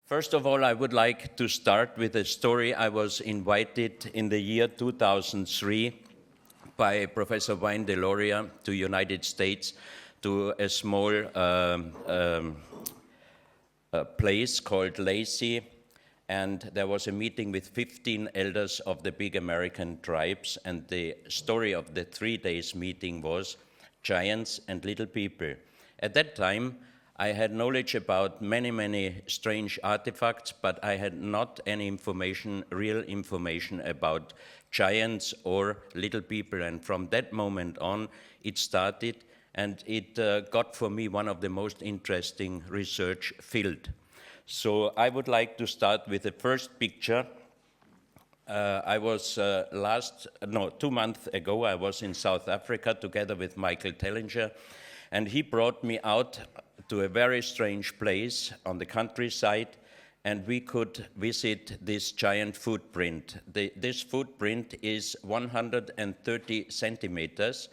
First of all, I would like to start with a story. I was invited in the year 2003 by Professor Wayne Deloria to United States to a small place called Lacey, and there was a meeting with 15 elders of the big American tribes, and the story of the 3 days meeting was giants and little people. At that time, I had knowledge about many strange artifacts, but I had not any information, real information about giants or little people. And from that moment on, it started, and it got for me one of the most interesting research field. So I would like to start with the first picture. I was 2 months ago, I was in South Africa together with Michael Tellinger, and he brought me out to a very strange place on the countryside, and we could visit this giant footprint. This footprint is 130 centimeters,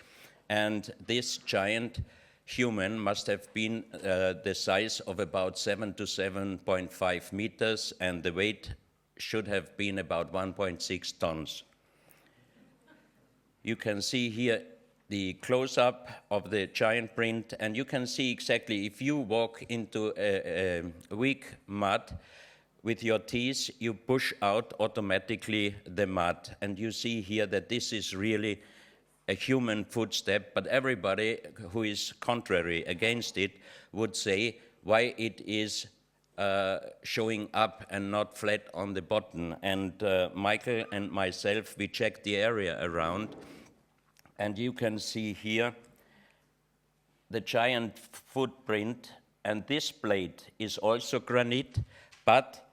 and this giant human must have been the size of about 7 to 7.5 meters, and the weight should have been about 1.6 tons. You can see here the close-up of the giant print, and you can see exactly if you walk into a weak mud with your teeth, you push out automatically the mud, and you see here that this is really a human footstep, but everybody who is contrary against it would say why it is showing up and not flat on the bottom. And Michael and myself, we checked the area around, and you can see here the giant footprint, and this plate is also granite, but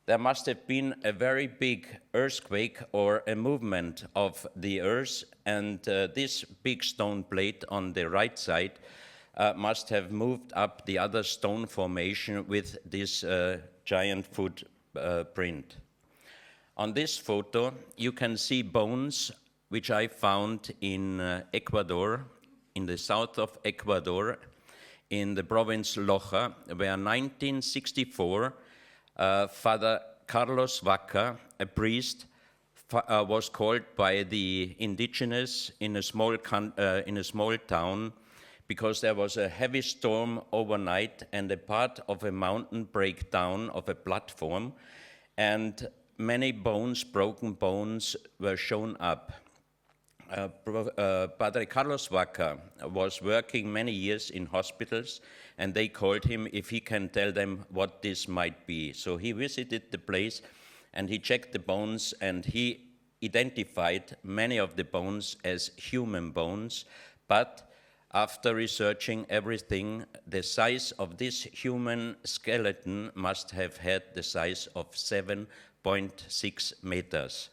there must have been a very big earthquake or a movement of the earth, and this big stone plate on the right side must have moved up the other stone formation with this giant footprint. On this photo, you can see bones which I found in Ecuador, in the south of Ecuador, in the province Loja, where 1964, Father Carlos Vaca, a priest, was called by the indigenous in a small town because there was a heavy storm overnight and a part of a mountain breakdown of a platform, and many bones, broken bones, were shown up. Padre Carlos Vaca was working many years in hospitals, and they called him if he can tell them what this might be. So he visited the place, and he checked the bones, and he identified many of the bones as human bones, but after researching everything, the size of this human skeleton must have had the size of 7.6 meters.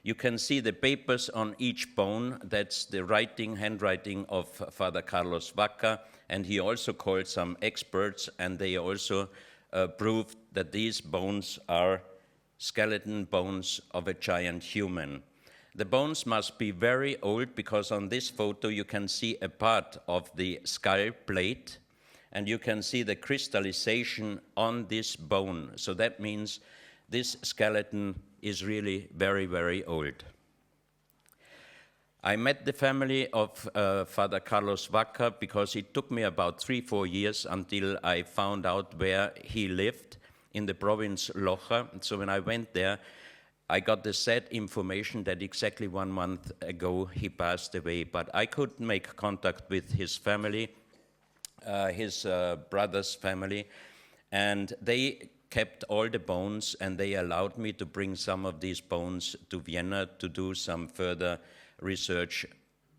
You can see the papers on each bone. That's the handwriting of Father Carlos Vaca, and he also called some experts, and they also proved that these bones are skeleton bones of a giant human. The bones must be very old because on this photo you can see a part of the skull plate, and you can see the crystallization on this bone. So that means this skeleton is really very old. I met the family of Father Carlos Vaca because it took me about 3-4 years until I found out where he lived in the province Loja. So when I went there, I got the sad information that exactly 1 month ago he passed away, but I could make contact with his family, his brother's family, and they kept all the bones, and they allowed me to bring some of these bones to Vienna to do some further research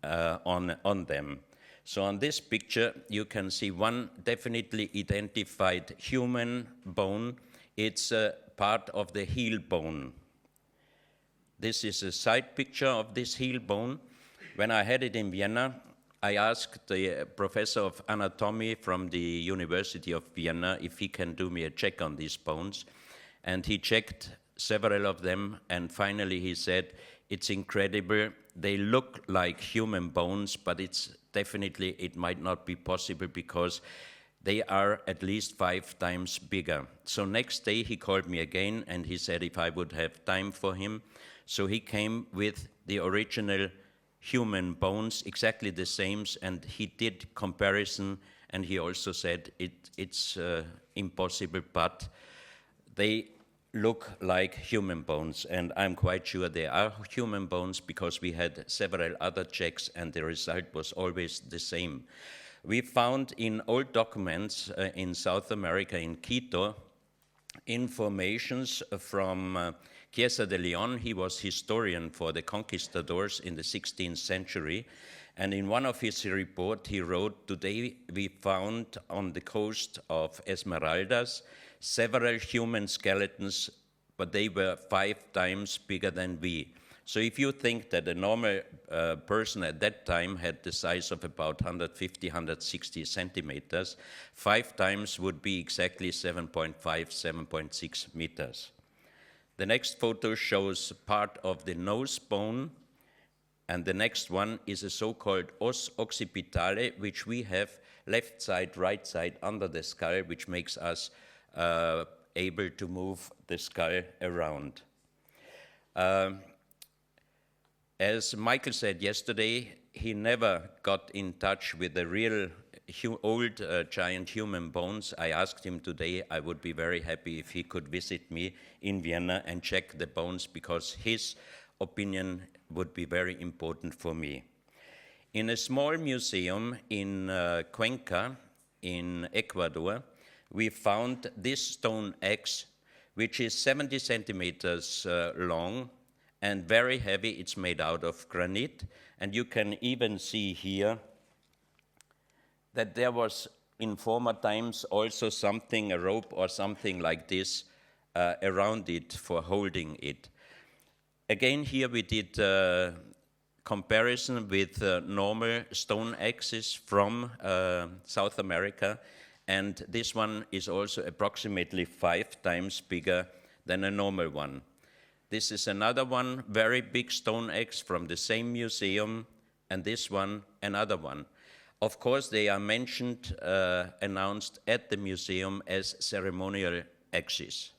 on them. So on this picture, you can see one definitely identified human bone. It's a part of the heel bone. This is a side picture of this heel bone. When I had it in Vienna, I asked the professor of anatomy from the University of Vienna if he can do me a check on these bones. And he checked several of them, and finally he said, it's incredible. They look like human bones, but it might not be possible because they are at least 5 times bigger. So next day he called me again and he said if I would have time for him. So he came with the original human bones, exactly the same, and he did comparison, and he also said it's impossible, but they look like human bones, and I'm quite sure they are human bones because we had several other checks and the result was always the same. We found in old documents in South America, in Quito, informations from Chiesa de Leon. He was historian for the conquistadors in the 16th century. And in one of his reports, he wrote, "Today we found on the coast of Esmeraldas several human skeletons, but they were 5 times bigger than we." So if you think that a normal person at that time had the size of about 150, 160 centimeters, 5 times would be exactly 7.5, 7.6 meters. The next photo shows part of the nose bone, and the next one is a so-called os occipitale, which we have left side, right side under the skull, which makes us able to move the skull around. As Michael said yesterday, he never got in touch with the real old giant human bones. I asked him today, I would be very happy if he could visit me in Vienna and check the bones, because his opinion would be very important for me. In a small museum in Cuenca, in Ecuador, we found this stone axe, which is 70 centimeters long and very heavy. It's made out of granite, and you can even see here that there was in former times also something, a rope or something like this, around it for holding it. Again, here we did comparison with normal stone axes from South America, and this one is also approximately 5 times bigger than a normal one. This is another one, very big stone axe from the same museum, and this one, another one. Of course, they are mentioned, announced at the museum as ceremonial axes.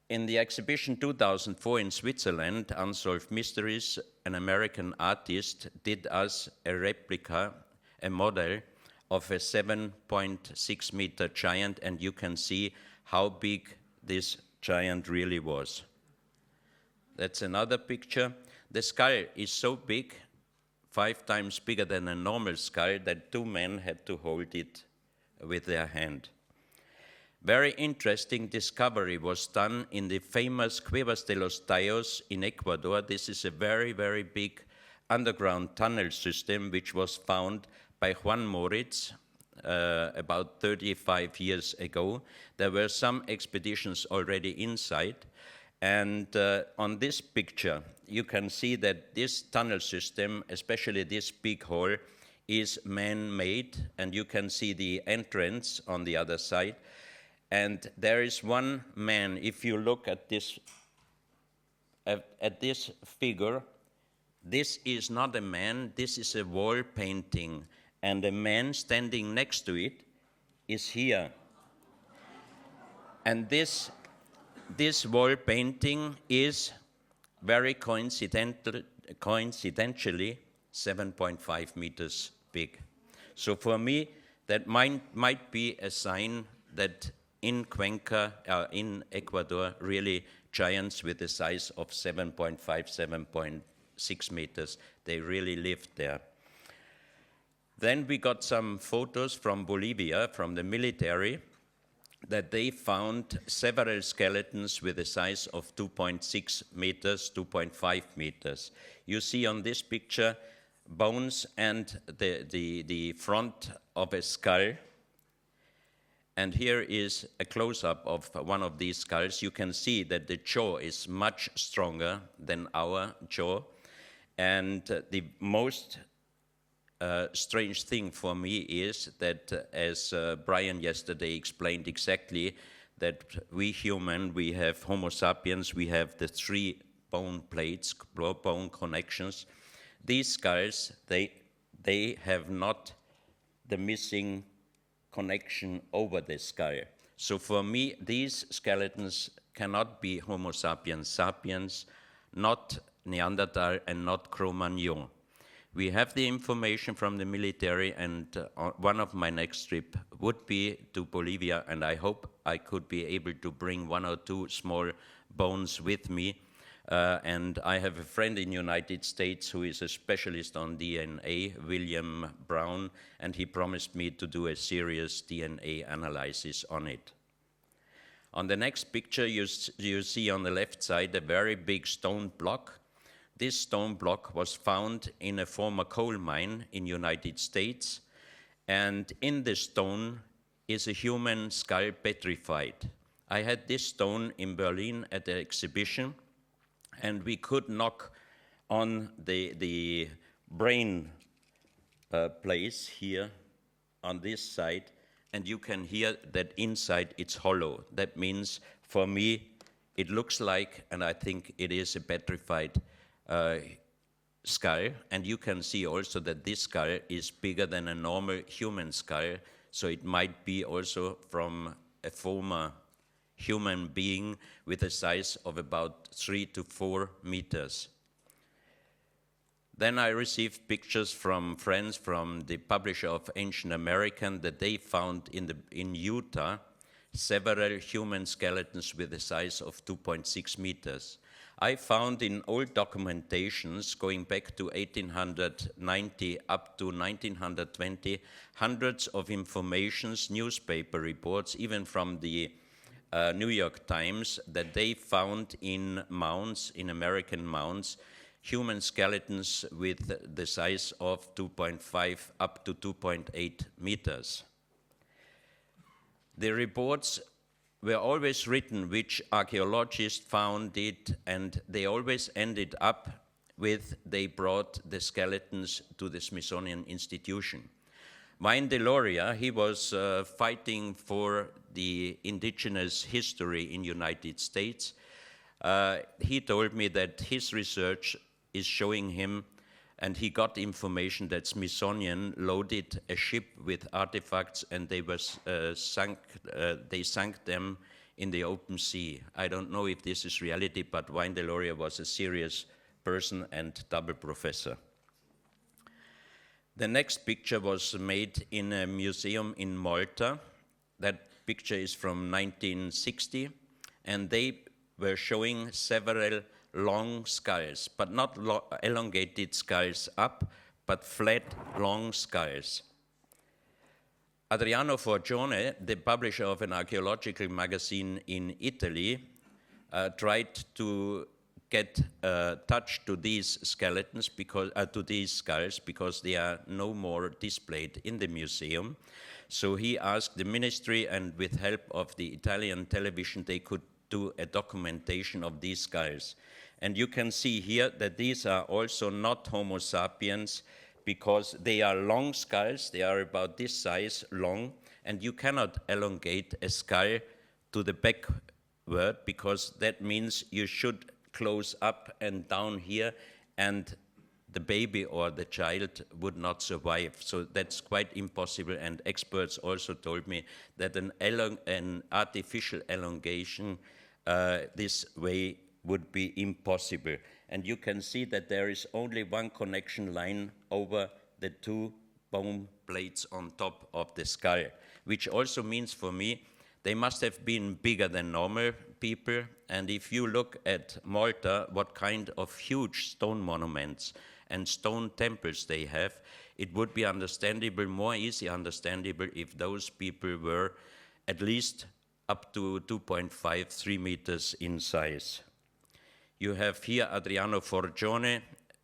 In the exhibition 2004 in Switzerland, Unsolved Mysteries, an American artist did us a replica, a model of a 7.6 meter giant, and you can see how big this giant really was. That's another picture. The skull is so big, 5 times bigger than a normal skull, that 2 men had to hold it with their hand. Very interesting discovery was done in the famous Cuevas de los Tallos in Ecuador. This is a very, very big underground tunnel system which was found by Juan Moritz about 35 years ago. There were some expeditions already inside, and on this picture you can see that this tunnel system, especially this big hole, is man-made, and you can see the entrance on the other side. And there is one man, if you look at this figure, this is not a man, this is a wall painting, and the man standing next to it is here. And this wall painting is very coincidentally 7.5 meters big. So for me, that might be a sign that in Cuenca, in Ecuador, really giants with the size of 7.5, 7.6 meters, they really lived there. Then we got some photos from Bolivia, from the military, that they found several skeletons with a size of 2.6 meters, 2.5 meters. You see on this picture bones and the front of a skull. And here is a close-up of one of these skulls. You can see that the jaw is much stronger than our jaw. And the most strange thing for me is that, as Brian yesterday explained exactly, that we human, we have Homo sapiens, we have the 3 bone plates, bone connections. These skulls, they have not the missing connection over the skull. So for me, these skeletons cannot be Homo sapiens sapiens, not Neanderthal, and not Cro-Magnon. We have the information from the military, and one of my next trip would be to Bolivia, and I hope I could be able to bring 1 or 2 small bones with me. And I have a friend in the United States who is a specialist on DNA, William Brown, and he promised me to do a serious DNA analysis on it. On the next picture, you see on the left side a very big stone block. This stone block was found in a former coal mine in the United States, and in the stone is a human skull petrified. I had this stone in Berlin at the exhibition, and we could knock on the brain place here on this side, and you can hear that inside it's hollow. That means, for me, it looks like, and I think it is, a petrified skull. And you can see also that this skull is bigger than a normal human skull, so it might be also from a former human being with a size of about 3 to 4 meters. Then I received pictures from friends from the publisher of Ancient American that they found in Utah several human skeletons with a size of 2.6 meters. I found in old documentations going back to 1890 up to 1920 hundreds of informations, newspaper reports, even from the New York Times, that they found in mounds, in American mounds, human skeletons with the size of 2.5 up to 2.8 meters. The reports were always written which archaeologists found it, and they always ended up with they brought the skeletons to the Smithsonian Institution. Wayne Deloria, he was fighting for the indigenous history in the United States. He told me that his research is showing him, and he got information that Smithsonian loaded a ship with artifacts, and they sank them in the open sea. I don't know if this is reality, but Wayne Deloria was a serious person and double professor. The next picture was made in a museum in Malta. That picture is from 1960, and they were showing several long skulls, but not elongated skulls up, but flat, long skulls. Adriano Forgione, the publisher of an archaeological magazine in Italy, tried to get touch to these skeletons, to these skulls, because they are no more displayed in the museum. So he asked the ministry, and with help of the Italian television, they could do a documentation of these skulls. And you can see here that these are also not Homo sapiens, because they are long skulls. They are about this size long, and you cannot elongate a skull to the backward, because that means you should close up and down here, and the baby or the child would not survive. So that's quite impossible, and experts also told me that an artificial elongation this way would be impossible. And you can see that there is only one connection line over the 2 bone plates on top of the skull, which also means for me they must have been bigger than normal people. And if you look at Malta, what kind of huge stone monuments and stone temples they have, it would be understandable, more easy understandable, if those people were at least up to 2.5, 3 meters in size. You have here Adriano Forgione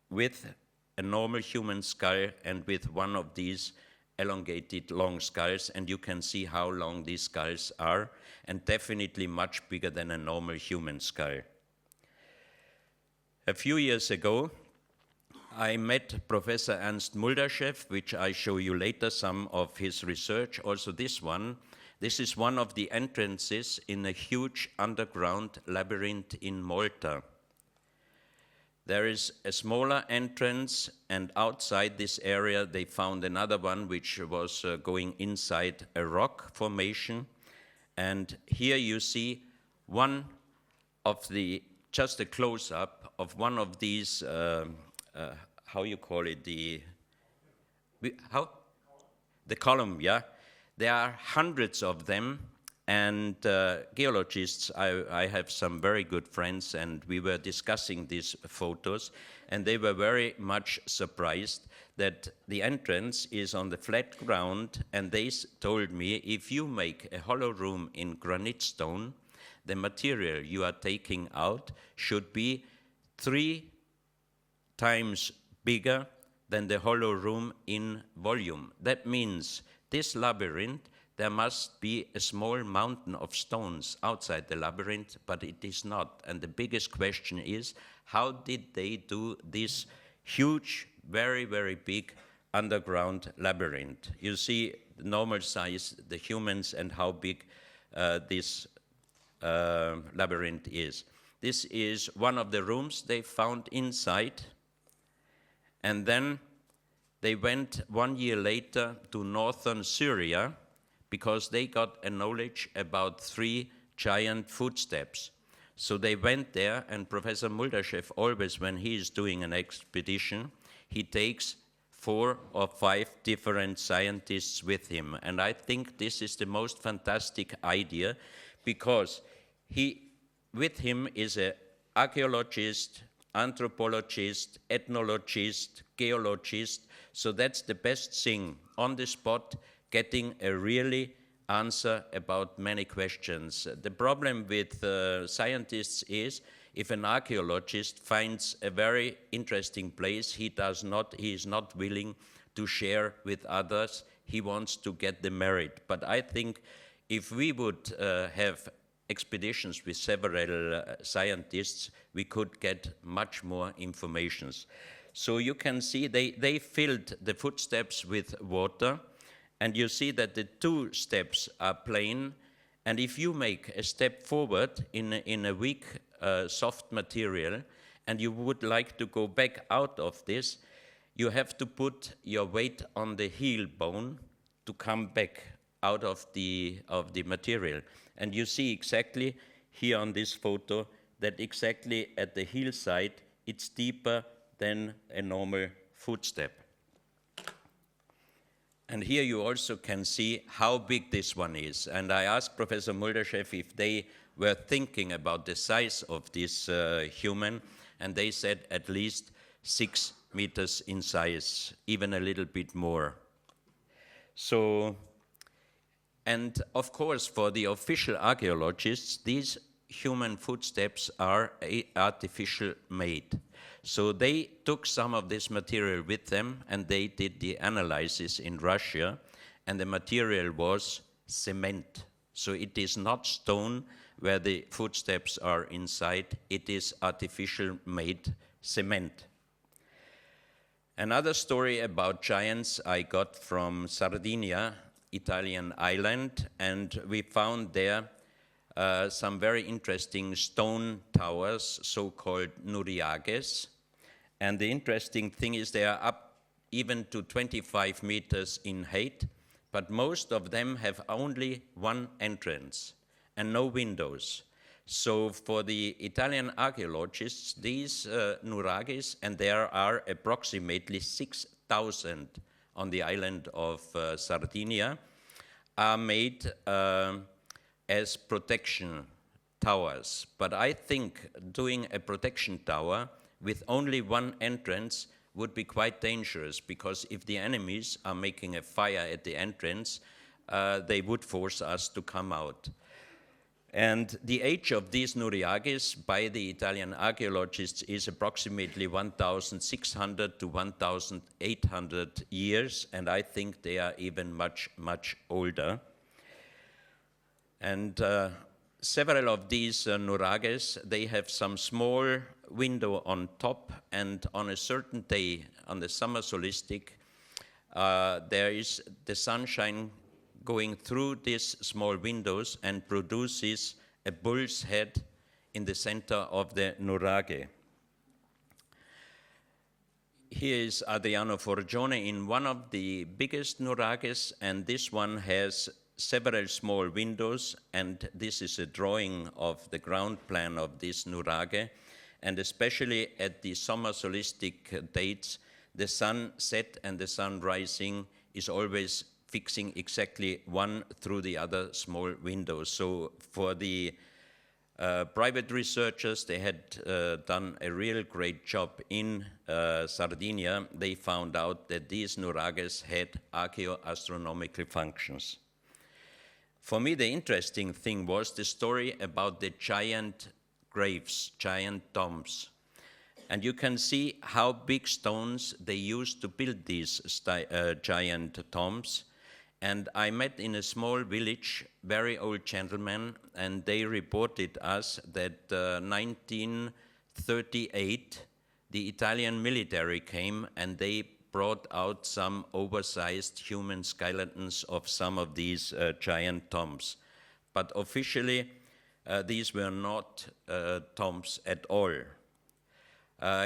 with a normal human skull and with one of these elongated long skulls, and you can see how long these skulls are, and definitely much bigger than a normal human skull. A few years ago, I met Professor Ernst Mulderschew, which I show you later some of his research, also this one. This is one of the entrances in a huge underground labyrinth in Malta. There is a smaller entrance, and outside this area they found another one which was going inside a rock formation. And here you see one of the, just a close-up of one of these, how you call it, the column, yeah? There are hundreds of them, and geologists, I have some very good friends, and we were discussing these photos, and they were very much surprised that the entrance is on the flat ground, and they told me, if you make a hollow room in granite stone, the material you are taking out should be 3 times bigger than the hollow room in volume. That means this labyrinth, there must be a small mountain of stones outside the labyrinth, but it is not. And the biggest question is, how did they do this huge, very, very big underground labyrinth? You see the normal size, the humans, and how big this labyrinth is. This is one of the rooms they found inside. And then they went 1 year later to northern Syria because they got a knowledge about 3 giant footsteps. So they went there, and Professor Muldaschew always, when he is doing an expedition, he takes 4 or 5 different scientists with him. And I think this is the most fantastic idea, because with him is an archaeologist, anthropologist, ethnologist, geologist. So that's the best thing, on the spot, getting a really answer about many questions. The problem with scientists is, if an archaeologist finds a very interesting place, he is not willing to share with others. He wants to get the merit. But I think if we would have expeditions with several scientists, we could get much more information. So you can see they filled the footsteps with water, and you see that the 2 steps are plain, and if you make a step forward in a weak, soft material, and you would like to go back out of this, you have to put your weight on the heel bone to come back out of the material. And you see exactly here on this photo that exactly at the heel side, it's deeper than a normal footstep. And here you also can see how big this one is. And I asked Professor Muldaschew if they were thinking about the size of this human, and they said at least 6 meters in size, even a little bit more. So, and of course, for the official archaeologists, these human footsteps are artificial made. So they took some of this material with them, and they did the analysis in Russia, and the material was cement. So it is not stone where the footsteps are inside, it is artificial made cement. Another story about giants I got from Sardinia, Italian island, and we found there some very interesting stone towers, so-called nuriages. And the interesting thing is they are up even to 25 meters in height, but most of them have only one entrance and no windows. So for the Italian archaeologists, these nuriages, and there are approximately 6,000 on the island of Sardinia, are made as protection towers. But I think doing a protection tower with only one entrance would be quite dangerous, because if the enemies are making a fire at the entrance, they would force us to come out. And the age of these nuriages by the Italian archaeologists is approximately 1,600 to 1,800 years, and I think they are even much, much older. And several of these nuriages, they have some small window on top, and on a certain day, on the summer solstice, there is the sunshine going through these small windows and produces a bull's head in the center of the nuriage. Here is Adriano Forgione in one of the biggest nurages, and this one has several small windows, and this is a drawing of the ground plan of this nurage, and especially at the summer solstice dates, the sunset and the sun rising is always fixing exactly one through the other small windows. So for the private researchers, they had done a real great job in Sardinia. They found out that these nurages had archaeoastronomical functions. For me, the interesting thing was the story about the giant graves, giant tombs. And you can see how big stones they used to build these giant tombs. And I met in a small village very old gentlemen, and they reported us that 1938, the Italian military came and they brought out some oversized human skeletons of some of these giant tombs. But officially, these were not tombs at all.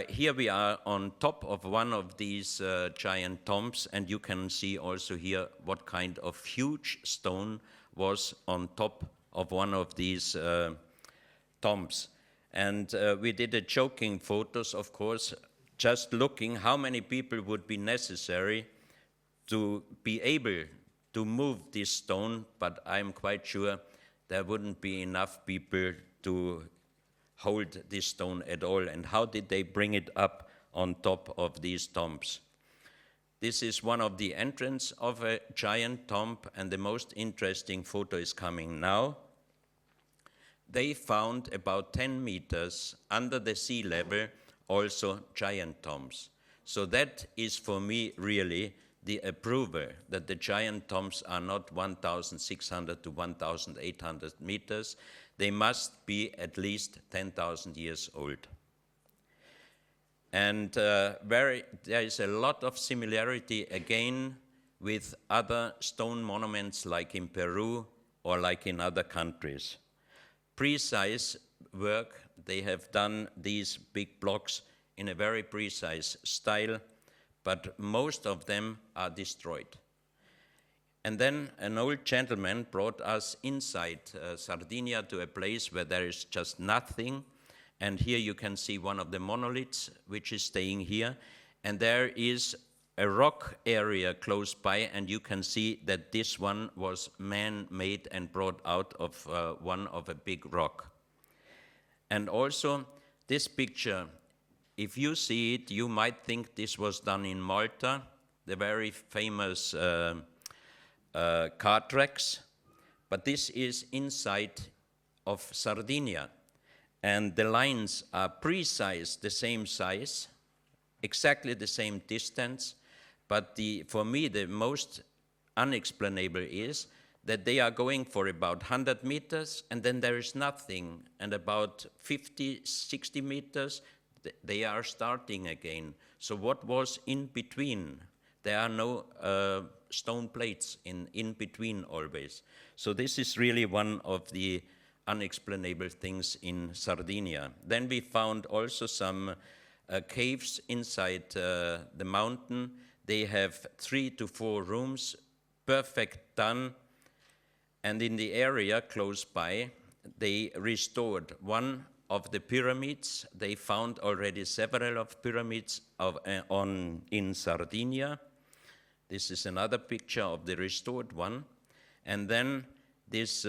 Here we are on top of one of these giant tombs, and you can see also here what kind of huge stone was on top of one of these tombs. And we did a joking photos, of course, just looking how many people would be necessary to be able to move this stone, but I'm quite sure there wouldn't be enough people to hold this stone at all. And how did they bring it up on top of these tombs? This is one of the entrance of a giant tomb, and the most interesting photo is coming now. They found about 10 meters under the sea level also giant tombs. So that is for me really the approval that the giant tombs are not 1,600 to 1,800 meters. They must be at least 10,000 years old. And there is a lot of similarity again with other stone monuments like in Peru or like in other countries. Precise work, they have done these big blocks in a very precise style, but most of them are destroyed. And then an old gentleman brought us inside Sardinia to a place where there is just nothing. And here you can see one of the monoliths, which is staying here. And there is a rock area close by, and you can see that this one was man-made and brought out of one of a big rock. And also, this picture, if you see it, you might think this was done in Malta, the very famous car tracks, but this is inside of Sardinia. And the lines are precise, the same size, exactly the same distance, but for me the most unexplainable is that they are going for about 100 meters and then there is nothing, and about 50, 60 meters they are starting again. So what was in between? There are no stone plates in between always. So this is really one of the unexplainable things in Sardinia. Then we found also some caves inside the mountain. They have 3 to 4 rooms, perfect done. And in the area close by, they restored one of the pyramids. They found already several of pyramids in Sardinia. This is another picture of the restored one. And then this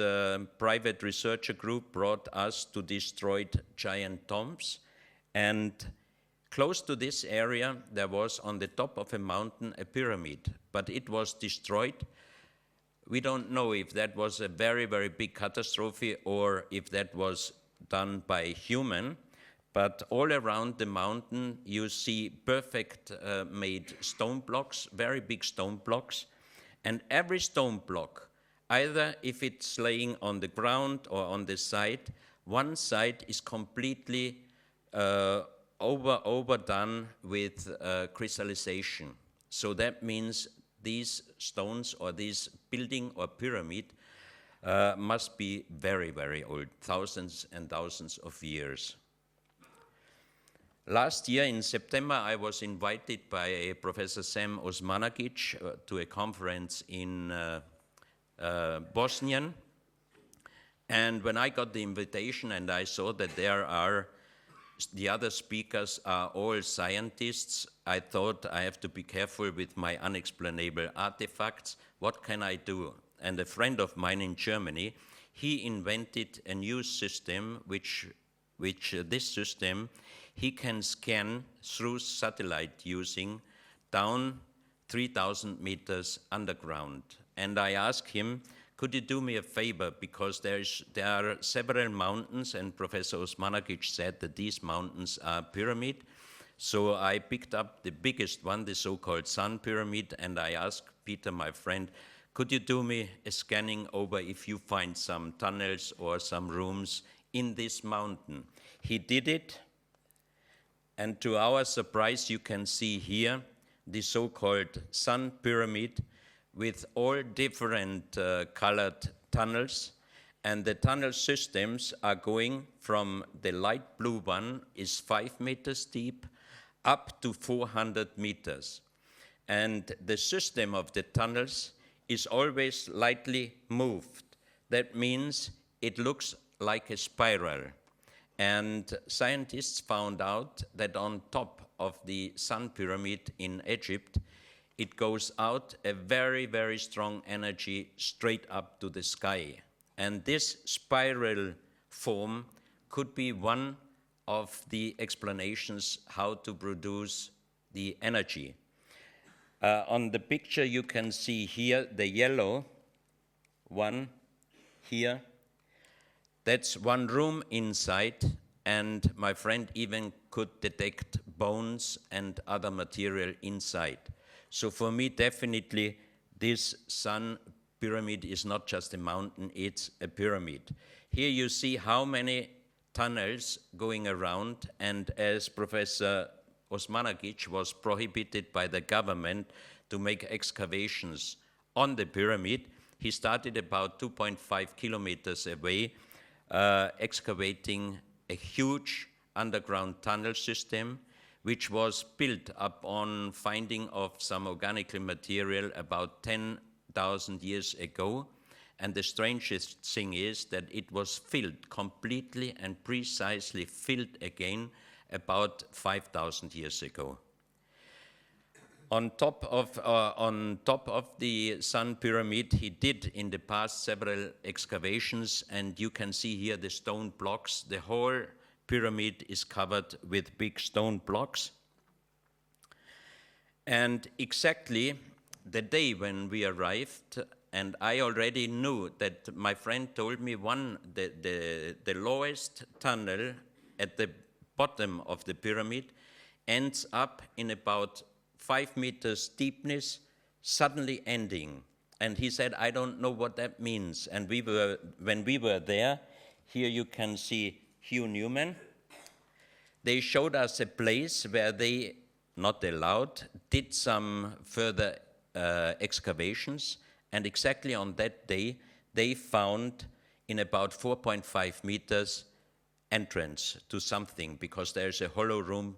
private researcher group brought us to destroyed giant tombs. And close to this area, there was on the top of a mountain a pyramid, but it was destroyed. We don't know if that was a very, very big catastrophe or if that was done by human, but all around the mountain you see perfect made stone blocks, very big stone blocks, and every stone block, either if it's laying on the ground or on the side, one side is completely overdone with crystallization. So that means these stones or this building or pyramid must be very, very old, thousands and thousands of years. Last year in September, I was invited by Professor Sam Osmanagic to a conference in Bosnian. And when I got the invitation and I saw that the other speakers are all scientists, I thought I have to be careful with my unexplainable artifacts. What can I do? And a friend of mine in Germany, he invented a new system, which this system, he can scan through satellite using down 3,000 meters underground. And I asked him, could you do me a favor, because there are several mountains, and Professor Osmanagic said that these mountains are pyramid. So I picked up the biggest one, the so-called Sun Pyramid, and I asked Peter, my friend, could you do me a scanning over if you find some tunnels or some rooms in this mountain? He did it, and to our surprise, you can see here the so-called Sun Pyramid, with all different colored tunnels, and the tunnel systems are going from the light blue one is 5 meters deep up to 400 meters. And the system of the tunnels is always slightly moved. That means it looks like a spiral. And scientists found out that on top of the Sun Pyramid in Egypt, it goes out a very, very strong energy straight up to the sky. And this spiral form could be one of the explanations how to produce the energy. On the picture you can see here the yellow one here. That's one room inside, and my friend even could detect bones and other material inside. So for me, definitely, this Sun Pyramid is not just a mountain, it's a pyramid. Here you see how many tunnels going around, and as Professor Osmanagic was prohibited by the government to make excavations on the pyramid, he started about 2.5 kilometers away, excavating a huge underground tunnel system, which was built upon finding of some organic material about 10,000 years ago. And the strangest thing is that it was filled completely and precisely filled again about 5,000 years ago. On top of the Sun Pyramid, he did in the past several excavations, and you can see here the stone blocks. The whole pyramid is covered with big stone blocks. And exactly the day when we arrived, and I already knew that my friend told me the lowest tunnel at the bottom of the pyramid ends up in about 5 meters deepness, suddenly ending. And he said, I don't know what that means. And when we were there, here you can see Hugh Newman. They showed us a place where they, not allowed, did some further excavations, and exactly on that day, they found in about 4.5 meters entrance to something, because there's a hollow room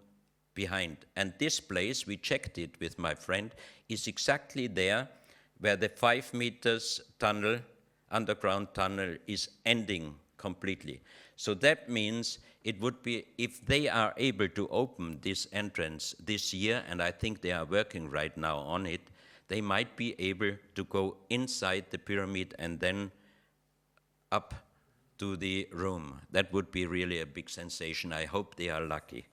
behind. And this place, we checked it with my friend, is exactly there where the 5 meters tunnel, underground tunnel, is ending completely. So that means it would be, if they are able to open this entrance this year, and I think they are working right now on it, they might be able to go inside the pyramid and then up to the room. That would be really a big sensation. I hope they are lucky.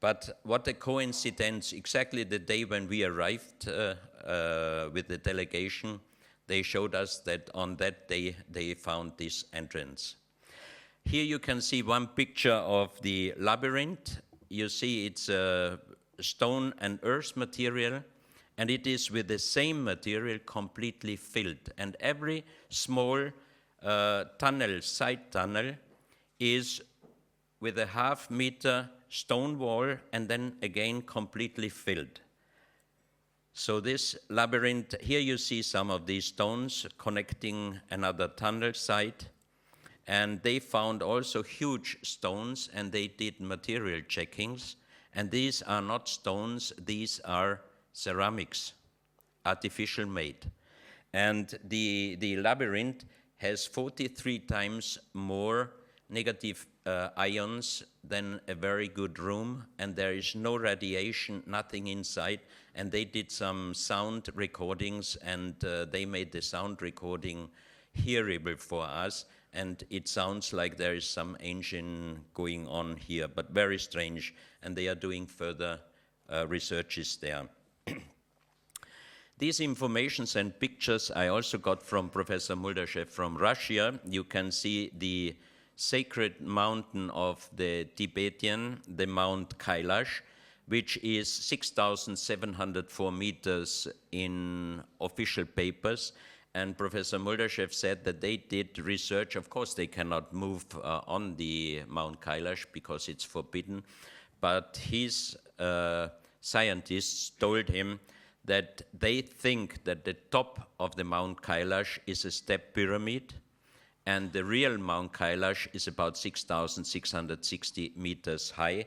But what a coincidence, exactly the day when we arrived with the delegation, they showed us that on that day they found this entrance. Here you can see one picture of the labyrinth. You see it's stone and earth material, and it is with the same material completely filled. And every small tunnel, side tunnel, is with a half-meter stone wall and then again completely filled. So this labyrinth, here you see some of these stones connecting another tunnel site, And they found also huge stones, and they did material checkings. And these are not stones, these are ceramics, artificial made. And the labyrinth has 43 times more negative ions than a very good room, and there is no radiation, nothing inside. And they did some sound recordings, and they made the sound recording hearable for us, and it sounds like there is some engine going on here, but very strange, and they are doing further researches there. These informations and pictures I also got from Professor Muldashev from Russia. You can see the sacred mountain of the Tibetan, the Mount Kailash, which is 6,704 meters in official papers. And Professor Muldashev said that they did research. Of course, they cannot move on the Mount Kailash because it's forbidden. But his scientists told him that they think that the top of the Mount Kailash is a step pyramid, and the real Mount Kailash is about 6,660 meters high.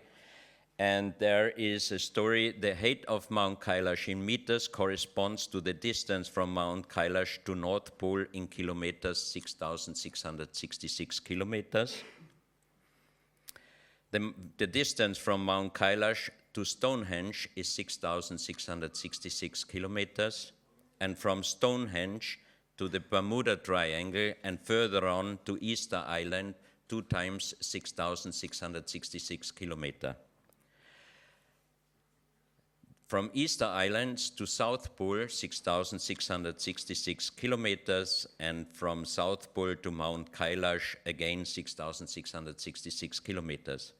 And there is a story, the height of Mount Kailash in meters corresponds to the distance from Mount Kailash to North Pole in kilometers, 6,666 kilometers. The distance from Mount Kailash to Stonehenge is 6,666 kilometers, and from Stonehenge to the Bermuda Triangle and further on to Easter Island, 2 times 6,666 kilometers. From Easter Islands to South Pole, 6,666 kilometers, and from South Pole to Mount Kailash, again 6,666 kilometers.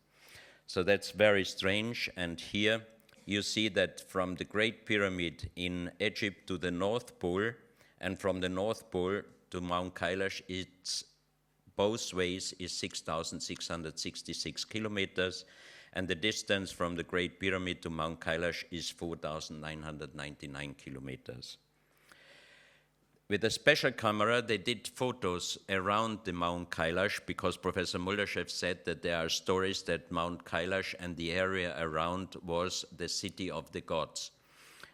So that's very strange, and here you see that from the Great Pyramid in Egypt to the North Pole, and from the North Pole to Mount Kailash, it's both ways is 6,666 kilometers, and the distance from the Great Pyramid to Mount Kailash is 4,999 kilometers. With a special camera, they did photos around the Mount Kailash because Professor Muldashev said that there are stories that Mount Kailash and the area around was the city of the gods.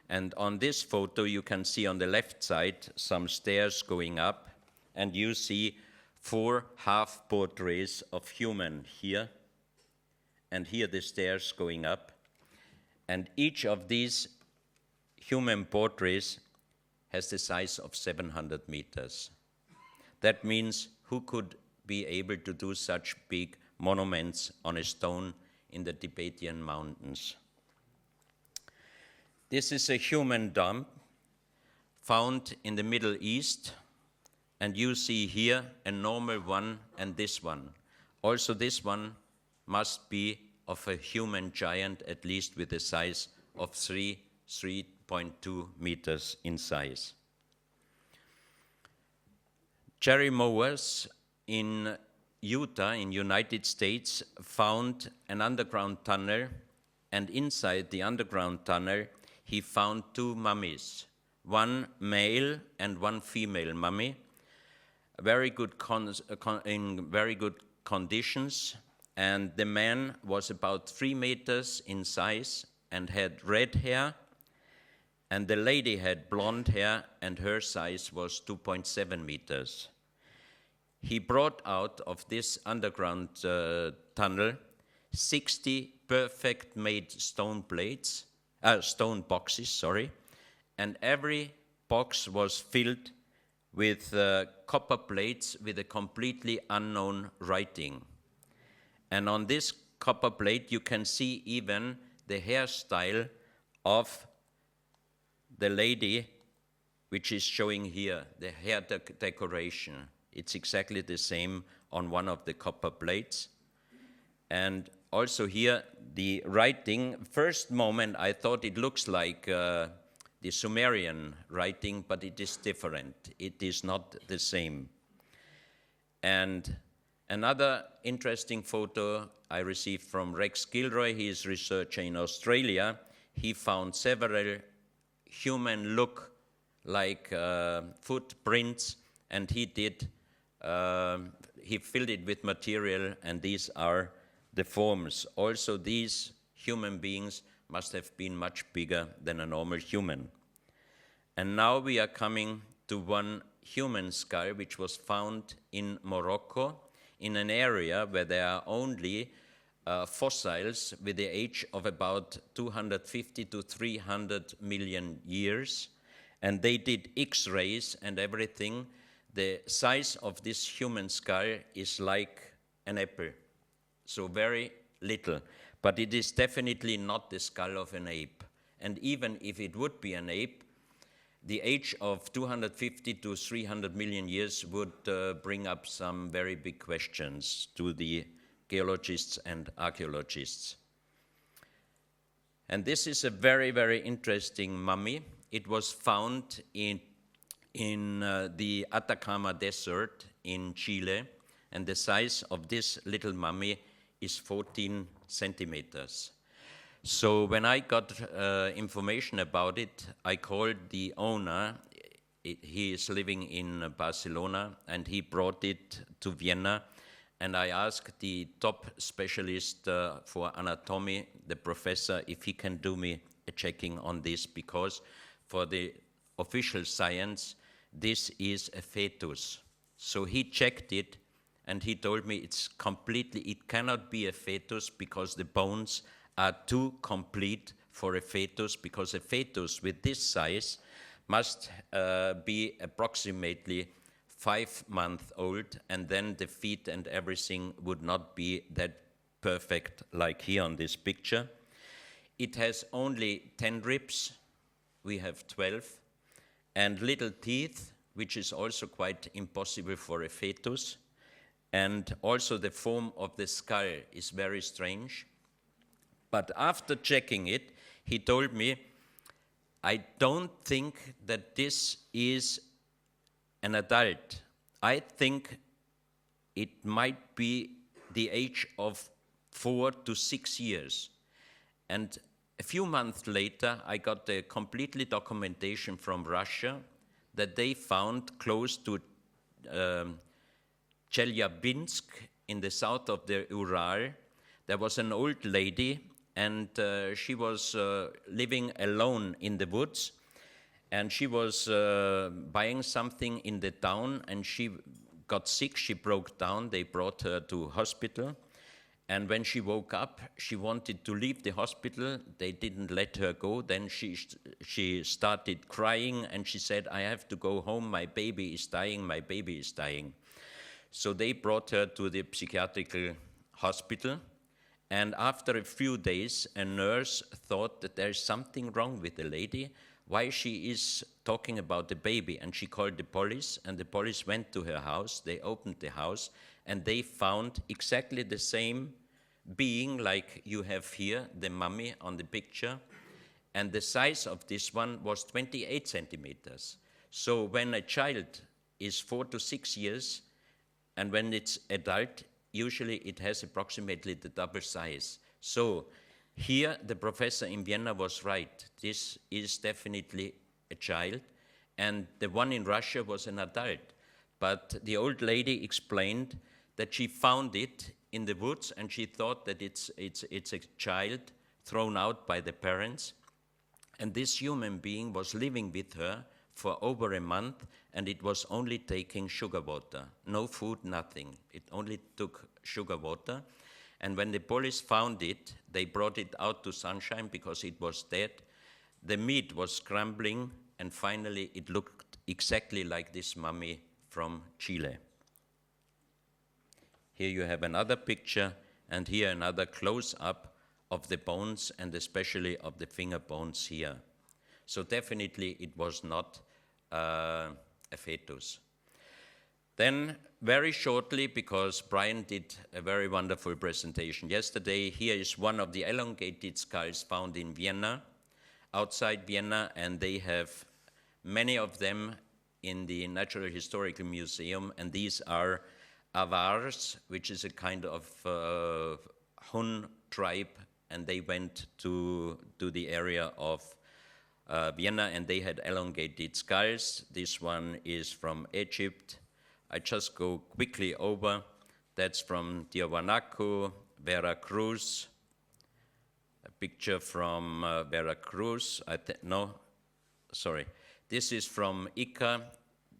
And on this photo, you can see on the left side some stairs going up, and you see 4 half portraits of human here, and here the stairs going up. And each of these human portraits has the size of 700 meters. That means who could be able to do such big monuments on a stone in the Tibetan mountains? This is a human dump found in the Middle East, and you see here a normal one and this one. Also this one must be of a human giant, at least with a size of 3.2 meters in size. Jerry Mowers in Utah, in United States, found an underground tunnel, and inside the underground tunnel, he found 2 mummies, one male and one female mummy, very good in very good conditions, and the man was about 3 meters in size and had red hair, and the lady had blonde hair, and her size was 2.7 meters. He brought out of this underground tunnel 60 perfect made stone boxes, and every box was filled with copper plates with a completely unknown writing. And on this copper plate, you can see even the hairstyle of the lady, which is showing here, the hair decoration. It's exactly the same on one of the copper plates. And also here, the writing, first moment I thought it looks like the Sumerian writing, but it is different. It is not the same. And another interesting photo I received from Rex Gilroy. He is a researcher in Australia. He found several human look-like footprints, and he did he filled it with material, and these are the forms. Also, these human beings must have been much bigger than a normal human. And now we are coming to one human skull, which was found in Morocco, in an area where there are only fossils with the age of about 250 to 300 million years. And they did X-rays and everything. The size of this human skull is like an apple, so very little. But it is definitely not the skull of an ape. And even if it would be an ape, the age of 250 to 300 million years would bring up some very big questions to the geologists and archaeologists. And this is a very, very interesting mummy. It was found in the Atacama Desert in Chile, and the size of this little mummy is 14 centimeters. So when I got information about it, I called the owner. He is living in Barcelona, and he brought it to Vienna. And I asked the top specialist for anatomy, the professor, if he can do me a checking on this, because for the official science, this is a fetus. So he checked it, and he told me it cannot be a fetus because the bones are too complete for a fetus, because a fetus with this size must be approximately 5 months old, and then the feet and everything would not be that perfect like here on this picture. It has only 10 ribs, we have 12, and little teeth, which is also quite impossible for a fetus. And also the form of the skull is very strange. But after checking it, he told me, I don't think that this is an adult. I think it might be the age of 4 to 6 years. And a few months later, I got the completely documentation from Russia that they found close to Chelyabinsk in the south of the Ural. There was an old lady, and she was living alone in the woods, and she was buying something in the town, and she got sick, she broke down, they brought her to hospital, and when she woke up, she wanted to leave the hospital, they didn't let her go, then she started crying, and she said, I have to go home, my baby is dying, my baby is dying. So they brought her to the psychiatric hospital, and after a few days, a nurse thought that there's something wrong with the lady, why she is talking about the baby, and she called the police, and the police went to her house, they opened the house, and they found exactly the same being like you have here, the mummy on the picture, and the size of this one was 28 centimeters. So when a child is 4 to 6 years, and when it's adult, usually it has approximately the double size. So here the professor in Vienna was right. This is definitely a child, and the one in Russia was an adult. But the old lady explained that she found it in the woods, and she thought that it's a child thrown out by the parents. And this human being was living with her for over a month, and it was only taking sugar water. No food, nothing. It only took sugar water. And when the police found it, they brought it out to sunshine because it was dead. The meat was scrambling, and finally it looked exactly like this mummy from Chile. Here you have another picture, and here another close-up of the bones, and especially of the finger bones here. So definitely it was not a fetus. Then very shortly, because Brian did a very wonderful presentation yesterday, here is one of the elongated skulls found in Vienna, outside Vienna, and they have many of them in the Natural Historical Museum, and these are Avars, which is a kind of Hun tribe, and they went to the area of Vienna, and they had elongated skulls. This one is from Egypt. I just go quickly over. That's from Tiahuanaco, Veracruz. A picture from Veracruz. This is from Ica.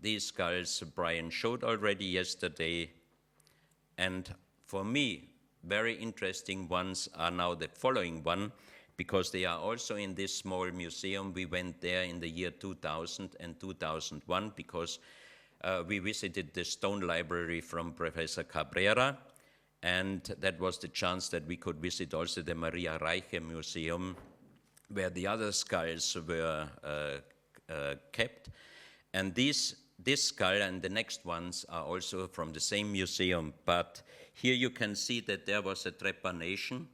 These skulls Brian showed already yesterday. And for me, very interesting ones are now the following one, because they are also in this small museum. We went there in the year 2000 and 2001 because we visited the stone library from Professor Cabrera, and that was the chance that we could visit also the Maria Reiche Museum, where the other skulls were kept. And this skull and the next ones are also from the same museum, but here you can see that there was a trepanation,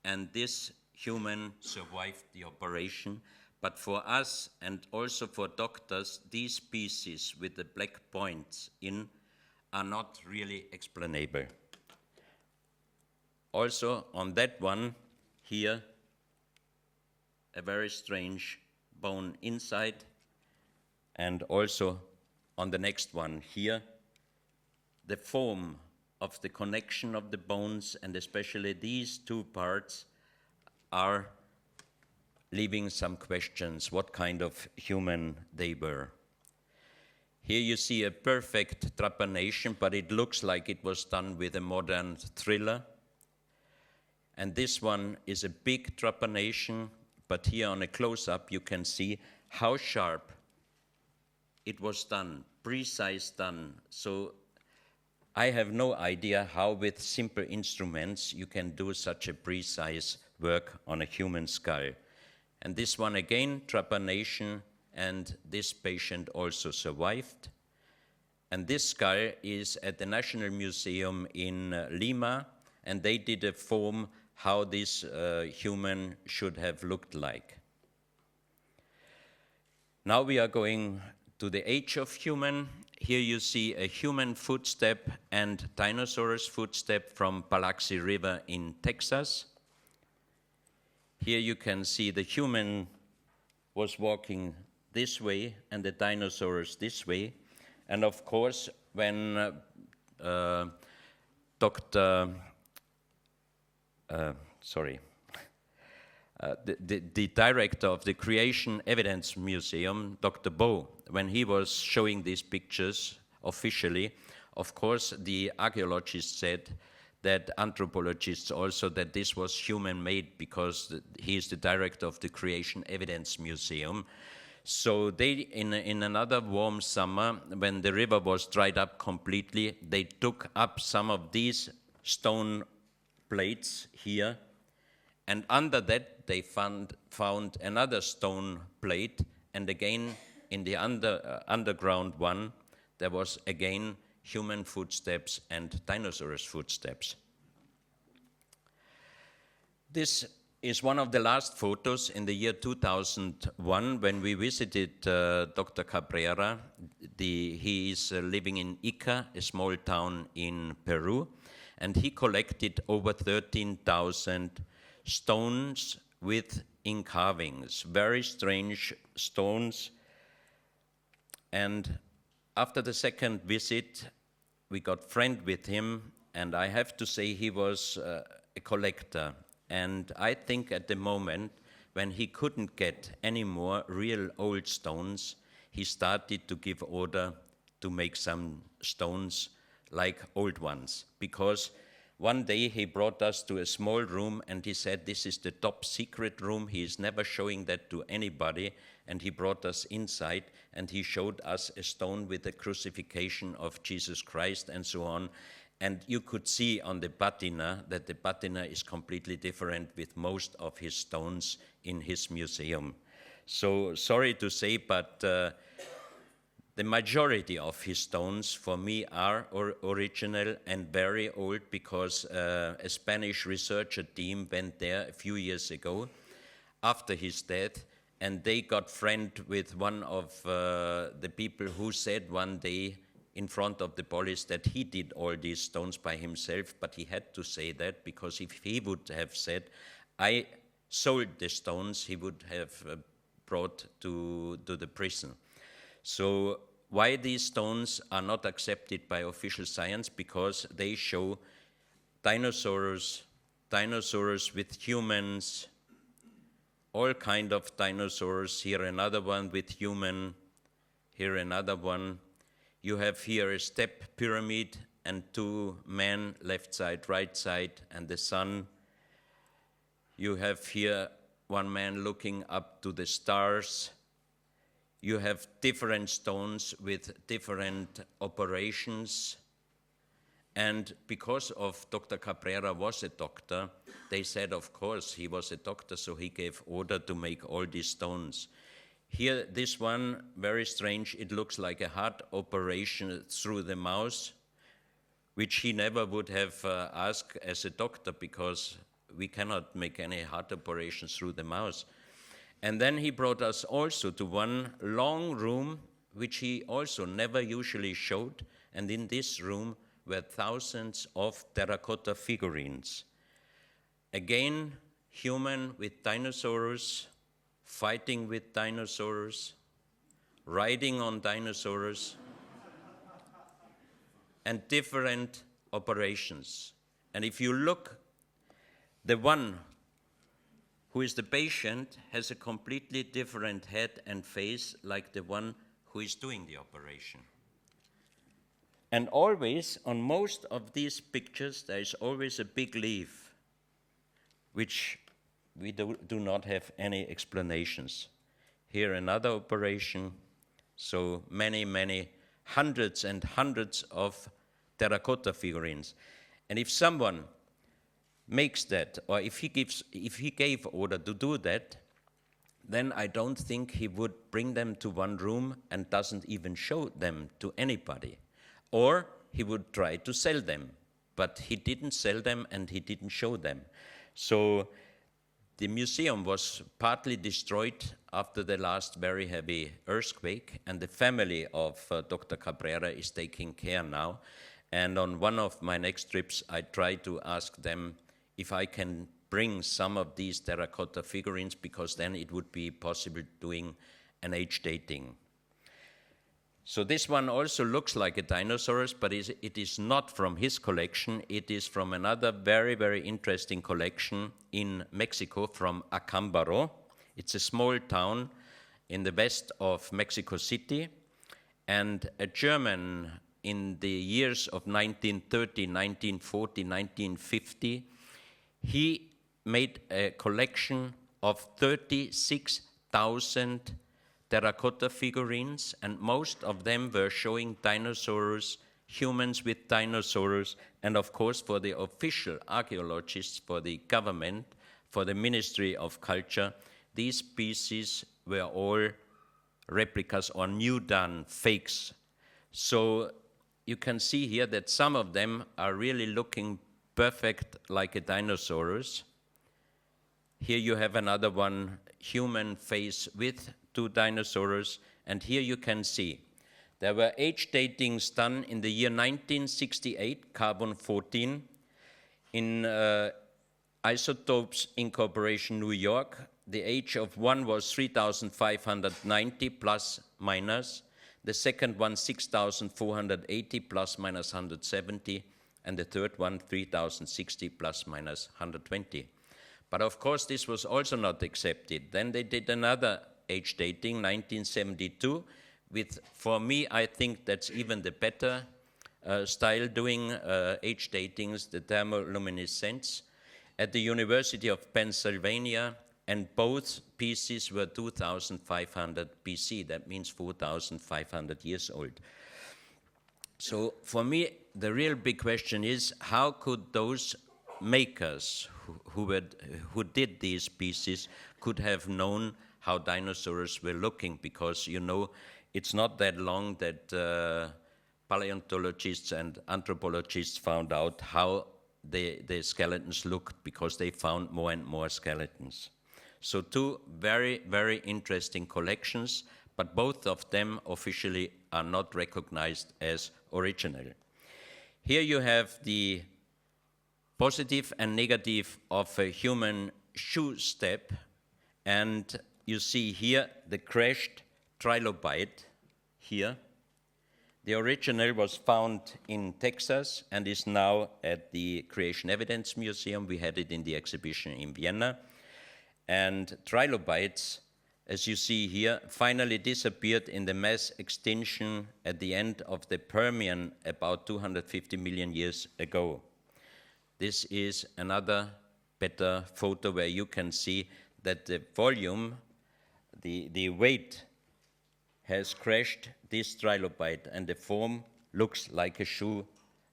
and this human survived the operation. But for us, and also for doctors, these pieces with the black points in are not really explainable. Also, on that one here, a very strange bone inside, and also on the next one here, the form of the connection of the bones, and especially these two parts, are leaving some questions, what kind of human they were. Here you see a perfect trepanation, but it looks like it was done with a modern thriller. And this one is a big trepanation, but here on a close-up you can see how sharp it was done, precise done. So I have no idea how with simple instruments you can do such a precise work on a human skull. And this one again, trepanation, and this patient also survived. And this skull is at the National Museum in Lima, and they did a form how this human should have looked like. Now we are going to the age of human. Here you see a human footstep and dinosaur's footstep from Biloxi River in Texas. Here you can see the human was walking this way and the dinosaurs this way. And of course, when the director of the Creation Evidence Museum, Dr. Bow, when he was showing these pictures officially, of course, the archaeologists said that anthropologists also that this was human-made because he is the director of the Creation Evidence Museum. So they, in another warm summer, when the river was dried up completely, they took up some of these stone plates here, and under that they found another stone plate, and again in the underground one there was again human footsteps and dinosaurs' footsteps. This is one of the last photos in the year 2001 when we visited Dr. Cabrera. He is living in Ica, a small town in Peru, and he collected over 13,000 stones with carvings, very strange stones. And after the second visit, we got friend with him, and I have to say he was a collector. And I think at the moment, when he couldn't get any more real old stones, he started to give order to make some stones like old ones. Because one day he brought us to a small room and he said, this is the top secret room. He is never showing that to anybody. And he brought us inside and he showed us a stone with the crucifixion of Jesus Christ and so on. And you could see on the patina that the patina is completely different with most of his stones in his museum. So sorry to say, but the majority of his stones for me are original and very old, because a Spanish researcher team went there a few years ago after his death, and they got friend with one of the people who said one day in front of the police that he did all these stones by himself, but he had to say that because if he would have said, I sold the stones, he would have brought to the prison. So why these stones are not accepted by official science, because they show dinosaurs with humans, all kind of dinosaurs. Here another one with human, here another one. You have here a step pyramid and two men, left side, right side, and the sun. You have here one man looking up to the stars. You have different stones with different operations. And because of Dr. Cabrera was a doctor, they said, of course, he was a doctor, so he gave order to make all these stones. Here, this one, very strange, it looks like a heart operation through the mouth, which he never would have asked as a doctor, because we cannot make any heart operations through the mouth. And then he brought us also to one long room, which he also never usually showed, and in this room were thousands of terracotta figurines. Again, human with dinosaurs, fighting with dinosaurs, riding on dinosaurs, and different operations. And if you look, the one who is the patient has a completely different head and face like the one who is doing the operation. And always, on most of these pictures, there is always a big leaf, which we do not have any explanations. Here another operation, so many, hundreds and hundreds of terracotta figurines. And if someone makes that, or if he gave order to do that, then I don't think he would bring them to one room and doesn't even show them to anybody. Or he would try to sell them, but he didn't sell them and he didn't show them. So the museum was partly destroyed after the last very heavy earthquake, and the family of Dr. Cabrera is taking care now. And on one of my next trips, I try to ask them if I can bring some of these terracotta figurines, because then it would be possible doing an age dating. So this one also looks like a dinosaurus, but it is not from his collection. It is from another very interesting collection in Mexico, from Acámbaro. It's a small town in the west of Mexico City, and a German in the years of 1930, 1940, 1950, he made a collection of 36,000 terracotta figurines, and most of them were showing dinosaurs, humans with dinosaurs, and of course for the official archaeologists, for the government, for the Ministry of Culture, these pieces were all replicas or new done fakes. So you can see here that some of them are really looking perfect like a dinosaurus. Here you have another one, human face with two dinosaurs, and here you can see there were age datings done in the year 1968, carbon 14, in Isotopes Incorporation, New York. The age of one was 3,590 plus minus, the second one 6,480 plus minus 170, and the third one 3,060 plus minus 120. But of course this was also not accepted. Then they did another age dating, 1972, with, for me, I think that's even the better style doing age datings, the thermoluminescence, at the University of Pennsylvania, and both pieces were 2,500 BC. That means 4,500 years old. So for me, the real big question is, how could those makers who did these pieces could have known how dinosaurs were looking? Because, you know, it's not that long that paleontologists and anthropologists found out how the skeletons looked, because they found more and more skeletons. So two very interesting collections, but both of them officially are not recognized as original. Here you have the positive and negative of a human shoe step, and you see here the crashed trilobite here, The original was found in Texas and is now at the Creation Evidence Museum. We had it in the exhibition in Vienna. And trilobites, as you see here, finally disappeared in the mass extinction at the end of the Permian about 250 million years ago. This is another better photo where you can see that the volume, the weight has crashed this trilobite, and the form looks like a shoe,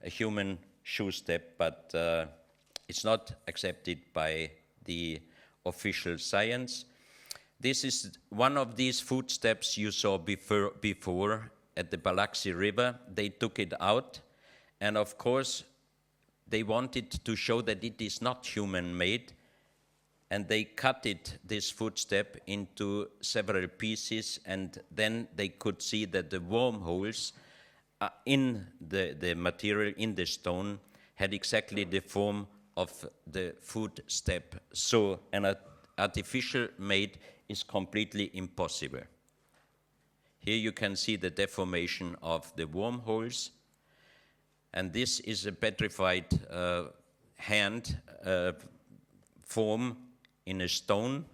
a human shoe step, but it's not accepted by the official science. This is one of these footsteps you saw before at the Biloxi River. They took it out, and of course, they wanted to show that it is not human-made, and they cut it, this footstep, into several pieces, and then they could see that the wormholes in the material, in the stone, had exactly the form of the footstep. So an artificial made is completely impossible. Here you can see the deformation of the wormholes, and this is a petrified hand form in a stone.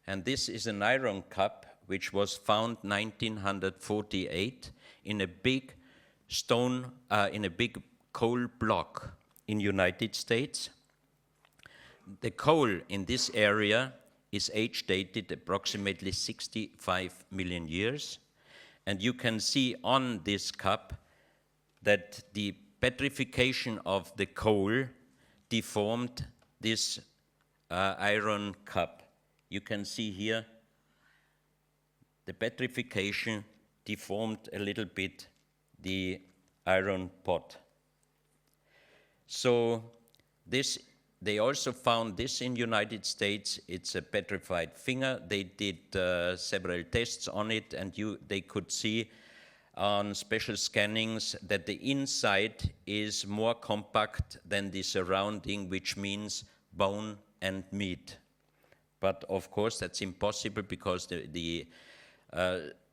And this is an iron cup which was found 1948 in a big stone, in a big coal block in United States. The coal in this area is age dated approximately 65 million years. And you can see on this cup that the petrification of the coal deformed this iron cup. You can see here the petrification deformed a little bit the iron pot. So this, they also found this in United States. It's a petrified finger. They did several tests on it, and they could see on special scannings that the inside is more compact than the surrounding, which means bone and meat. But of course that's impossible because the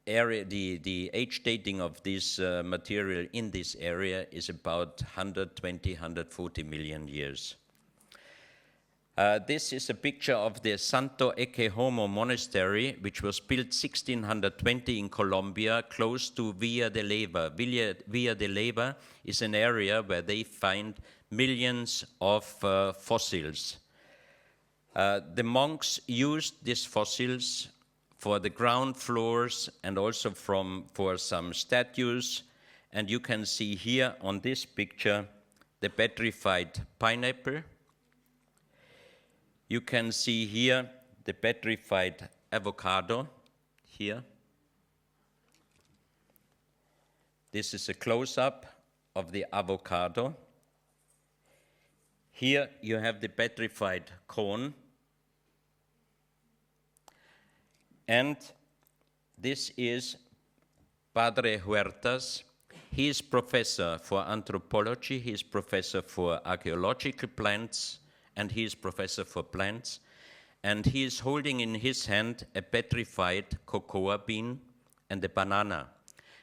age dating of this material in this area is about 120, 140 million years. This is a picture of the Santo Ecce Homo monastery, which was built 1620 in Colombia, close to Villa de Leyva. Villa de Leyva is an area where they find millions of fossils. The monks used these fossils for the ground floors and also for some statues. And you can see here on this picture the petrified pineapple. You can see here the petrified avocado here. This is a close-up of the avocado. Here you have the petrified corn. And this is Padre Huertas. He is professor for anthropology, he is professor for archaeological plants, and he is professor for plants. And he is holding in his hand a petrified cocoa bean and a banana.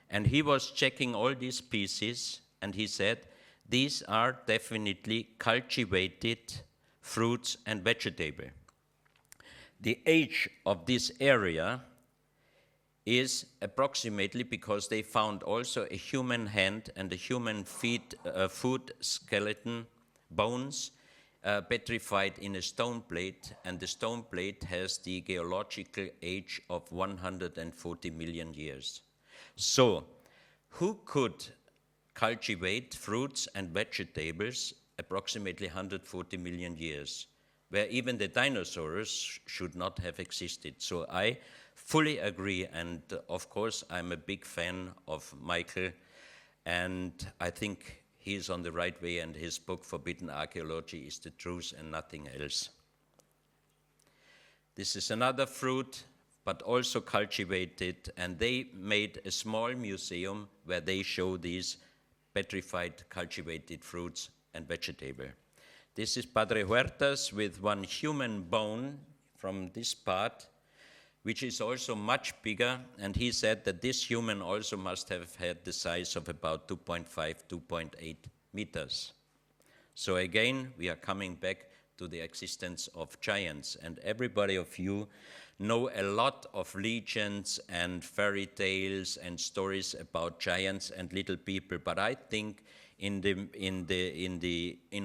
And he was checking all these pieces, and he said, these are definitely cultivated fruits and vegetables. The age of this area is approximately, because they found also a human hand and a human foot skeleton, bones, petrified in a stone plate, and the stone plate has the geological age of 140 million years. So, who could cultivate fruits and vegetables approximately 140 million years, where even the dinosaurs should not have existed? So I fully agree, and of course I'm a big fan of Michael, and I think he is on the right way, and his book Forbidden Archaeology is the truth and nothing else. This is another fruit, but also cultivated, and they made a small museum where they show these petrified cultivated fruits and vegetables. This is Padre Huertas with one human bone from this part, which is also much bigger, and he said that this human also must have had the size of about 2.5, 2.8 meters. So again, we are coming back to the existence of giants, and everybody of you know a lot of legends and fairy tales and stories about giants and little people, but I think in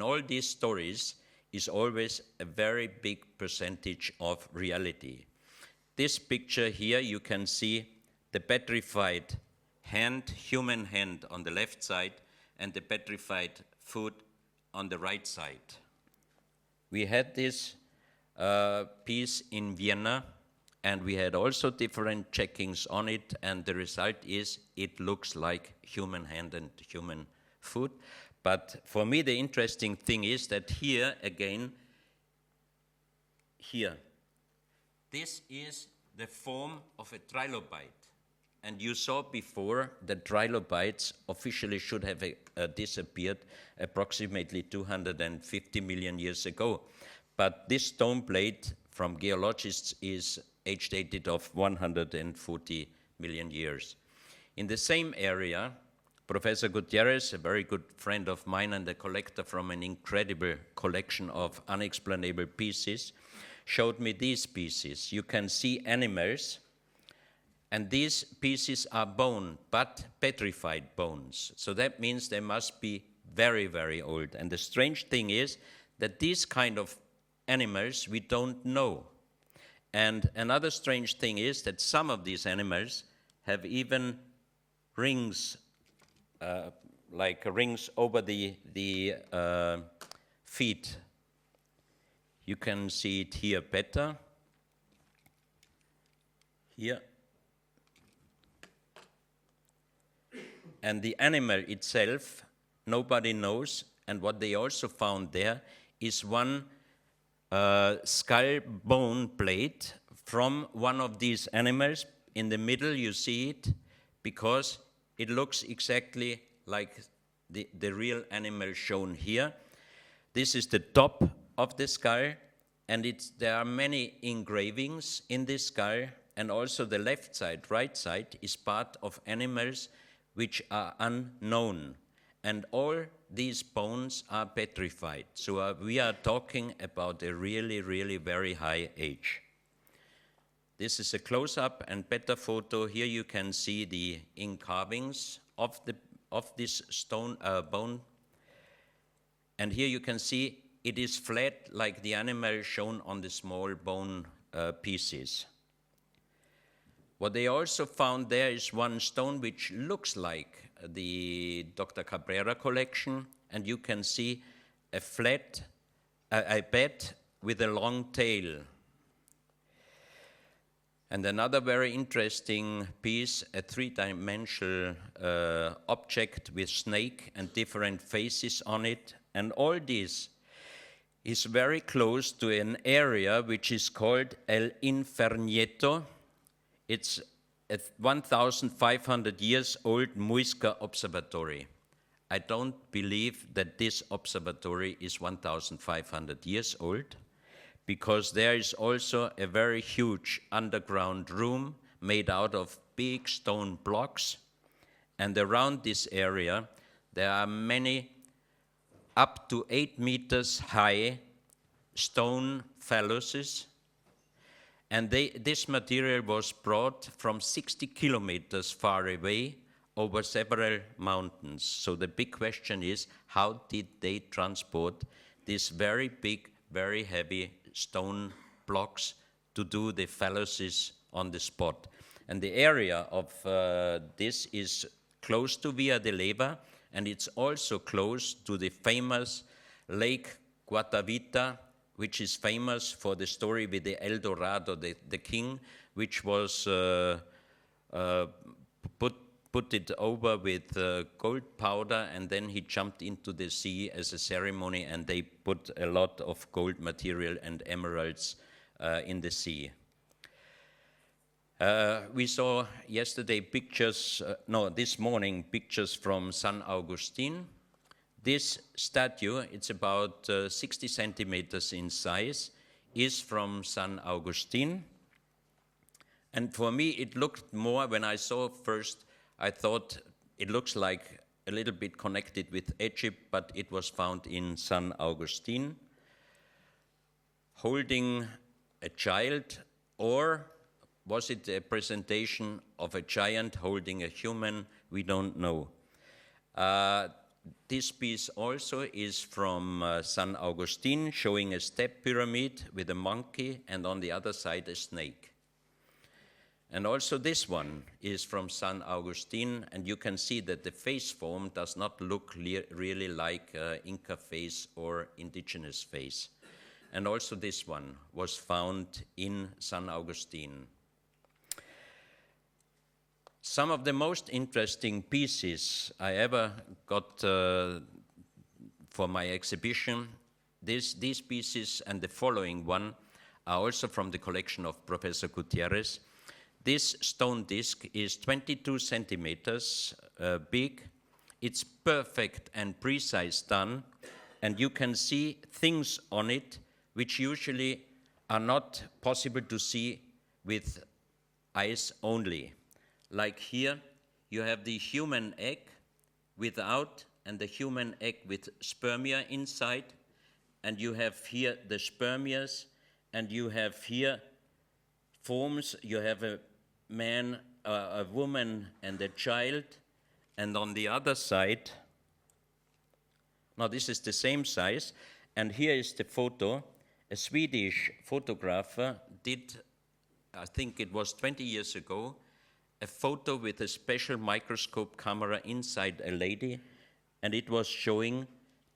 all these stories is always a very big percentage of reality. This picture here, you can see the petrified hand, human hand on the left side, and the petrified foot on the right side. We had this piece in Vienna, and we had also different checkings on it, and the result is it looks like human hand and human foot. But for me, the interesting thing is that here, again, here, this is the form of a trilobite. And you saw before that trilobites officially should have disappeared approximately 250 million years ago. But this stone plate from geologists is age-dated of 140 million years. In the same area, Professor Gutierrez, a very good friend of mine and a collector from an incredible collection of unexplainable pieces, showed me these pieces. You can see animals, and these pieces are bone, but petrified bones. So that means they must be very, very old. And the strange thing is that these kind of animals we don't know. And another strange thing is that some of these animals have even rings, like rings over the feet. You can see it here better. Here. And the animal itself, nobody knows. And what they also found there is one skull bone plate from one of these animals. In the middle you see it because it looks exactly like the real animal shown here. This is the top of the skull, and there are many engravings in this skull, and also the left side, right side is part of animals which are unknown. And all these bones are petrified. So we are talking about a really, really very high age. This is a close-up and better photo. Here you can see the carvings of this stone bone. And here you can see it is flat like the animal shown on the small bone pieces. What they also found there is one stone which looks like the Dr. Cabrera collection, and you can see a flat, a bat with a long tail. And another very interesting piece, a three-dimensional object with snake and different faces on it. And all this is very close to an area which is called El Infernieto. It's a 1,500 years old Muisca observatory. I don't believe that this observatory is 1,500 years old, because there is also a very huge underground room made out of big stone blocks, and around this area there are many up to 8 meters high stone phalluses, and this material was brought from 60 kilometers far away over several mountains. So the big question is, how did they transport these very big, very heavy stone blocks to do the phalluses on the spot? And the area of this is close to Villa de Leyva, and it's also close to the famous Lake Guatavita, which is famous for the story with the El Dorado, the king, which was put it over with gold powder, and then he jumped into the sea as a ceremony, and they put a lot of gold material and emeralds in the sea. We saw yesterday this morning pictures from San Agustin. This statue, it's about 60 centimeters in size, is from San Agustin. And for me, it looked more, when I saw first, I thought it looks like a little bit connected with Egypt, but it was found in San Augustine, holding a child, or was it a presentation of a giant holding a human? We don't know. This piece also is from San Augustine, showing a step pyramid with a monkey, and on the other side a snake. And also this one is from San Augustine, and you can see that the face form does not look really like Inca face or indigenous face. And also this one was found in San Augustine. Some of the most interesting pieces I ever got for my exhibition, these pieces and the following one are also from the collection of Professor Gutierrez. This stone disc is 22 centimeters big. It's perfect and precise done, and you can see things on it which usually are not possible to see with eyes only. Like here, you have the human egg without and the human egg with spermia inside, and you have here the spermias, and you have here forms. You have a man, a woman, and a child, and on the other side, now this is the same size, and here is the photo. A Swedish photographer did, I think it was 20 years ago, a photo with a special microscope camera inside a lady, and it was showing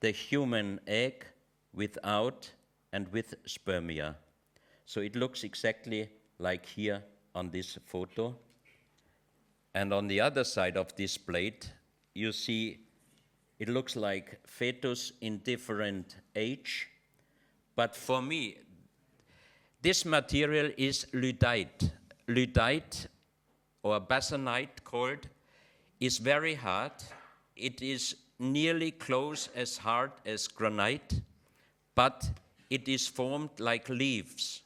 the human egg without and with spermia. So it looks exactly like here on this photo. And on the other side of this plate, you see it looks like fetus in different age. But for me, this material is lyddite. Lyddite, or basanite called, is very hard. It is nearly close as hard as granite, but it is formed like leaves.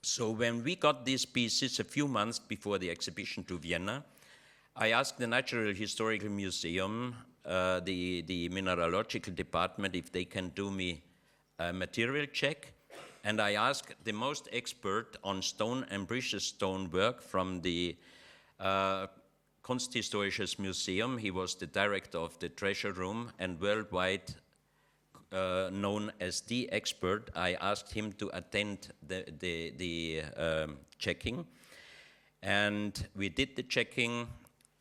So when we got these pieces a few months before the exhibition to Vienna, I asked the Natural Historical Museum, the mineralogical department, if they can do me a material check. And I asked the most expert on stone and precious stone work from the Kunsthistorisches Museum. He was the director of the treasure room and worldwide known as the expert. I asked him to attend the checking, and we did the checking,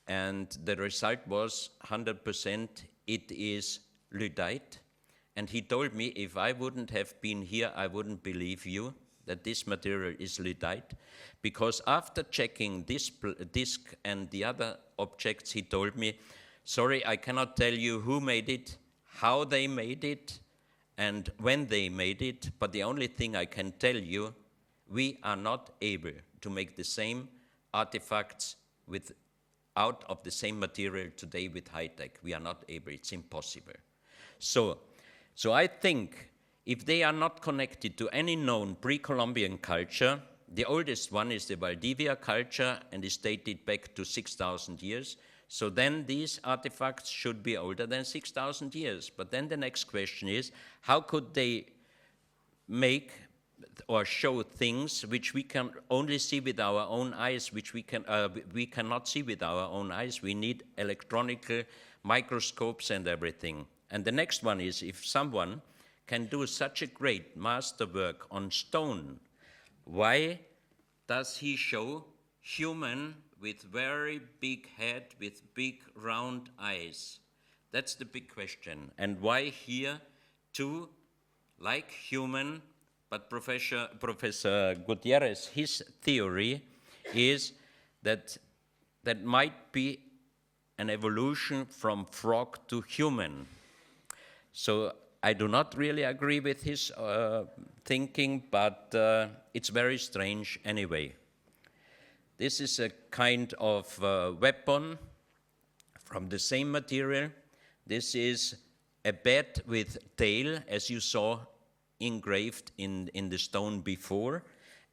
and the result was 100% it is lyddite. And he told me if I wouldn't have been here, I wouldn't believe you that this material is lyddite, because after checking this disc and the other objects, he told me, sorry, I cannot tell you who made it, how they made it, and when they made it, but the only thing I can tell you, we are not able to make the same artifacts out of the same material today with high tech. We are not able, it's impossible. So I think if they are not connected to any known pre-Columbian culture, the oldest one is the Valdivia culture and is dated back to 6,000 years. So then these artifacts should be older than 6,000 years. But then the next question is, how could they make or show things which we can only see with our own eyes, which we cannot see with our own eyes? We need electronic microscopes and everything. And the next one is, if someone can do such a great masterwork on stone, why does he show human with very big head, with big round eyes? That's the big question. And why here too, like human, but Professor Gutierrez, his theory is that might be an evolution from frog to human. So I do not really agree with his thinking, but it's very strange anyway. This is a kind of weapon from the same material. This is a bat with tail, as you saw engraved in the stone before,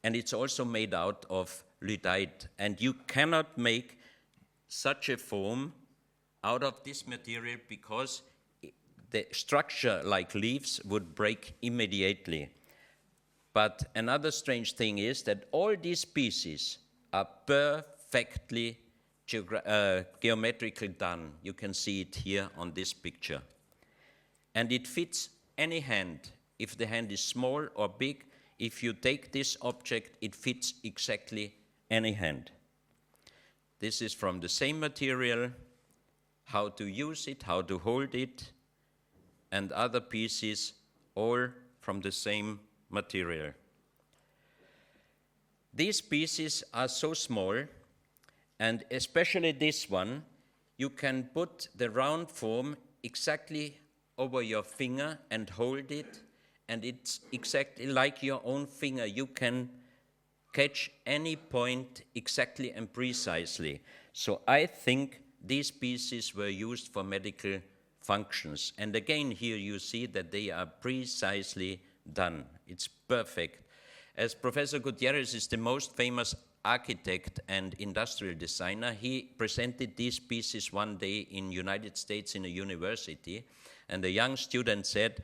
and it's also made out of lyddite, and you cannot make such a foam out of this material because the structure, like leaves, would break immediately. But another strange thing is that all these pieces are perfectly geometrically done. You can see it here on this picture. And it fits any hand. If the hand is small or big, if you take this object, it fits exactly any hand. This is from the same material, how to use it, how to hold it, and other pieces, all from the same material. These pieces are so small, and especially this one, you can put the round form exactly over your finger and hold it, and it's exactly like your own finger. You can catch any point exactly and precisely. So I think these pieces were used for medical functions. And again, here you see that they are precisely done. It's perfect. As Professor Gutierrez is the most famous architect and industrial designer, he presented these pieces one day in United States in a university, and a young student said,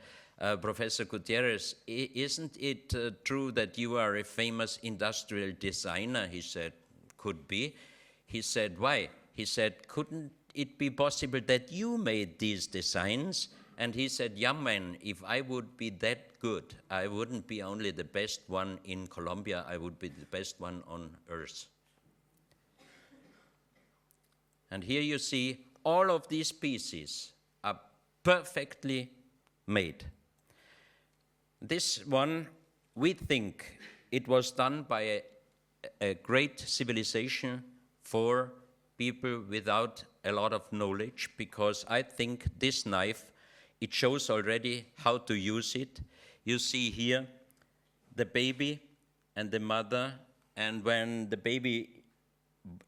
Professor Gutierrez, isn't it true that you are a famous industrial designer? He said, could be. He said, why? He said, couldn't it be possible that you made these designs? And he said, young man, if I would be that good, I wouldn't be only the best one in Colombia, I would be the best one on earth. And here you see all of these pieces are perfectly made. This one, we think it was done by a great civilization for people without a lot of knowledge, because I think this knife, it shows already how to use it. You see here the baby and the mother, and when the baby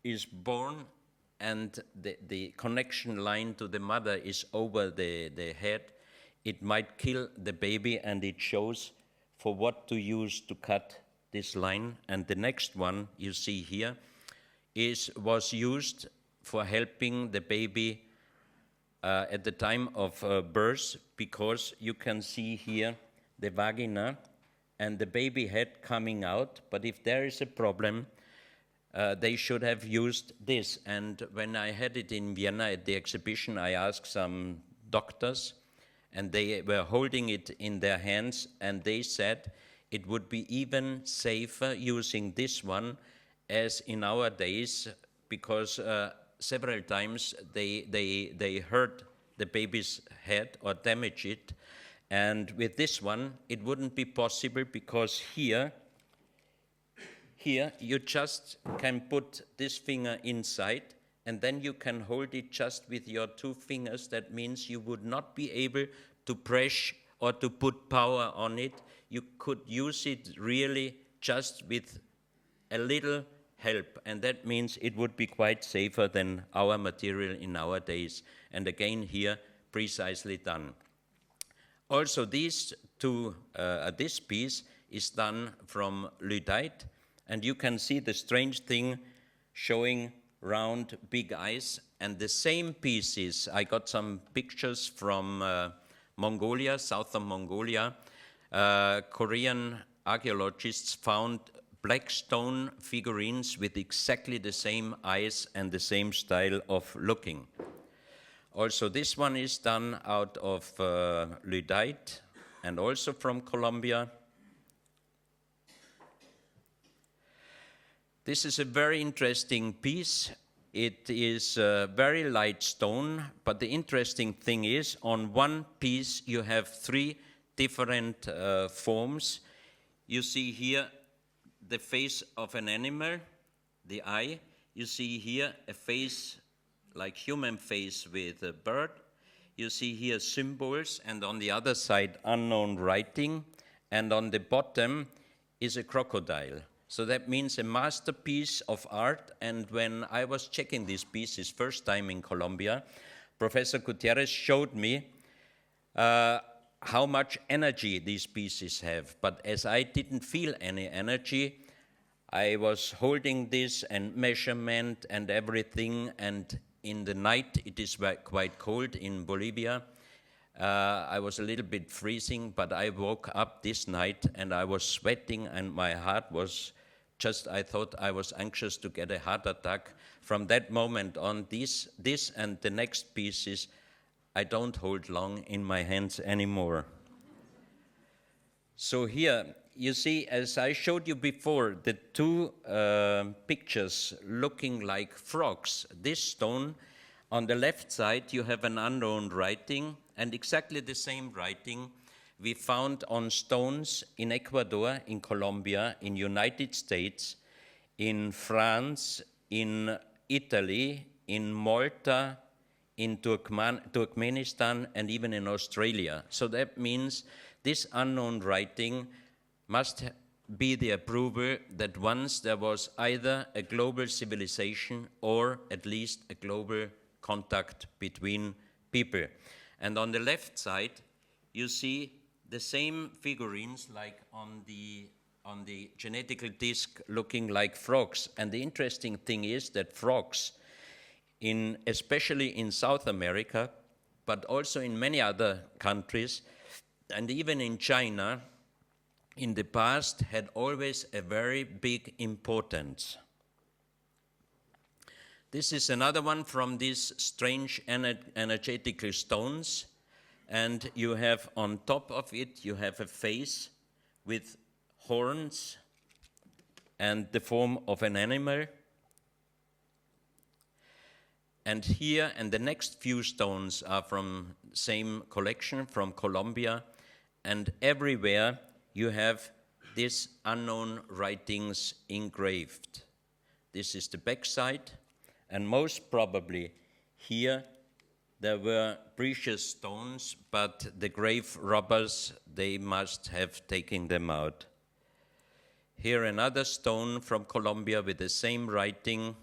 is born and the connection line to the mother is over the head, it might kill the baby, and it shows for what to use to cut this line. And the next one you see here was used for helping the baby at the time of birth, because you can see here the vagina and the baby head coming out, but if there is a problem, they should have used this. And when I had it in Vienna at the exhibition, I asked some doctors, and they were holding it in their hands, and they said it would be even safer using this one as in our days, because several times they hurt the baby's head or damage it. And with this one, it wouldn't be possible, because here you just can put this finger inside, and then you can hold it just with your two fingers. That means you would not be able to press or to put power on it. You could use it really just with a little help, and that means it would be quite safer than our material in our days. And again here, precisely done. Also, this piece is done from lyddite, and you can see the strange thing showing round big eyes. And the same pieces, I got some pictures from Mongolia, southern Mongolia. Korean archaeologists found black stone figurines with exactly the same eyes and the same style of looking. Also, this one is done out of lyddite and also from Colombia. This is a very interesting piece. It is very light stone, but the interesting thing is, on one piece you have three different forms. You see here the face of an animal, the eye. You see here a face like human face with a bird. You see here symbols, and on the other side unknown writing, and on the bottom is a crocodile. So that means a masterpiece of art. And when I was checking these pieces first time in Colombia, Professor Gutierrez showed me how much energy these pieces have. But as I didn't feel any energy, I was holding this and measurement and everything, and in the night, it is quite cold in Bolivia. I was a little bit freezing, but I woke up this night and I was sweating and my heart was just, I thought I was anxious to get a heart attack. From that moment on, this and the next pieces, I don't hold long in my hands anymore. So here, you see, as I showed you before, the two pictures looking like frogs. This stone, on the left side, you have an unknown writing, and exactly the same writing we found on stones in Ecuador, in Colombia, in United States, in France, in Italy, in Malta, in Turkmenistan, and even in Australia. So that means this unknown writing must be the approval that once there was either a global civilization or at least a global contact between people. And on the left side, you see the same figurines like on the genetical disc looking like frogs. And the interesting thing is that frogs, especially in South America, but also in many other countries, and even in China, in the past had always a very big importance. This is another one from these strange energetical stones, and you have on top of it, you have a face with horns and the form of an animal. And here, and the next few stones are from same collection, from Colombia, and everywhere you have these unknown writings engraved. This is the backside, and most probably here there were precious stones, but the grave robbers, they must have taken them out. Here another stone from Colombia with the same writing.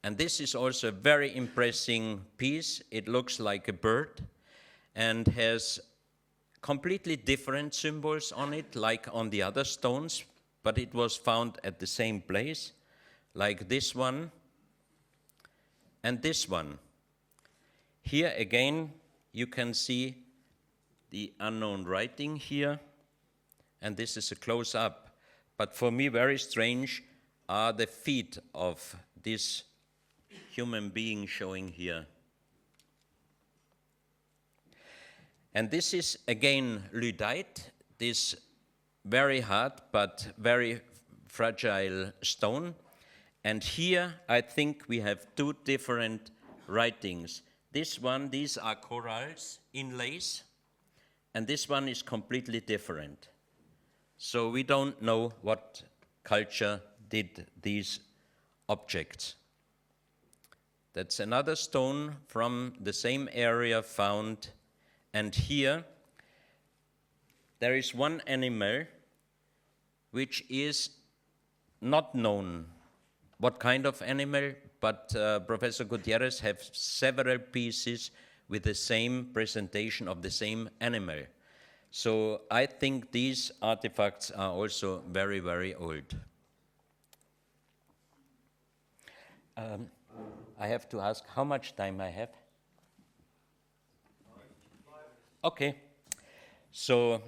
And this is also a very impressive piece. It looks like a bird and has completely different symbols on it, like on the other stones, but it was found at the same place, like this one and this one. Here again, you can see the unknown writing here, and this is a close-up. But for me, very strange are the feet of this human being showing here. And this is again lyddite, this very hard but very fragile stone. And here I think we have two different writings. This one, these are corals, inlays, and this one is completely different. So we don't know what culture did these objects. That's another stone from the same area found. And here there is one animal which is not known what kind of animal, but Professor Gutierrez has several pieces with the same presentation of the same animal. So I think these artifacts are also very, very old. I have to ask how much time I have. Okay, so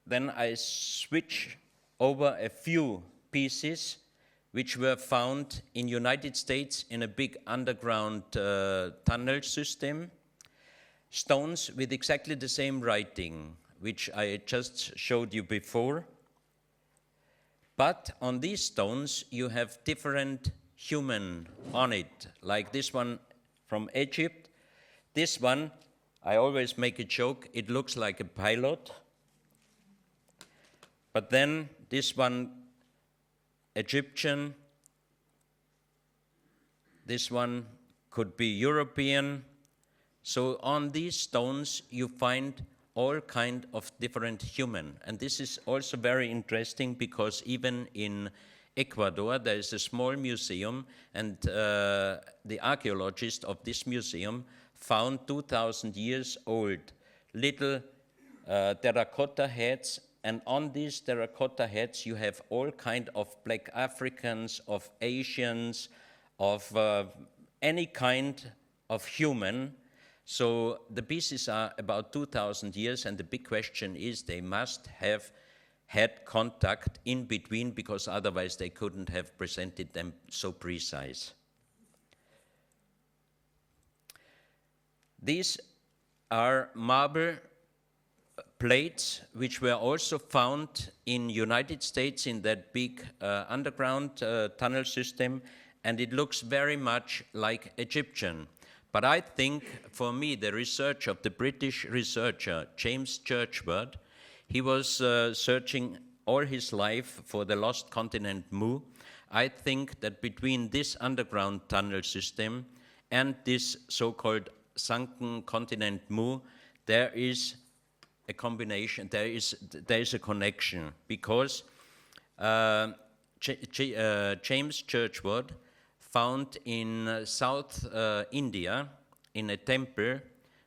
then I switch over a few pieces which were found in United States in a big underground tunnel system. Stones with exactly the same writing, which I just showed you before. But on these stones, you have different human on it, like this one from Egypt. This one, I always make a joke, it looks like a pilot. But then this one, Egyptian. This one could be European. So on these stones, you find all kind of different human. And this is also very interesting because even in Ecuador, there is a small museum, and the archaeologist of this museum found 2,000 years old little terracotta heads and on these terracotta heads you have all kind of black Africans, of Asians, of any kind of human. So the pieces are about 2,000 years, and the big question is they must have had contact in between, because otherwise they couldn't have presented them so precise. These are marble plates which were also found in United States in that big underground tunnel system, and it looks very much like Egyptian. But I think, for me, the research of the British researcher James Churchward, he was searching all his life for the lost continent Mu. I think that between this underground tunnel system and this so-called sunken continent Mu, there is a combination, there is a connection, because James Churchward found in South India, in a temple,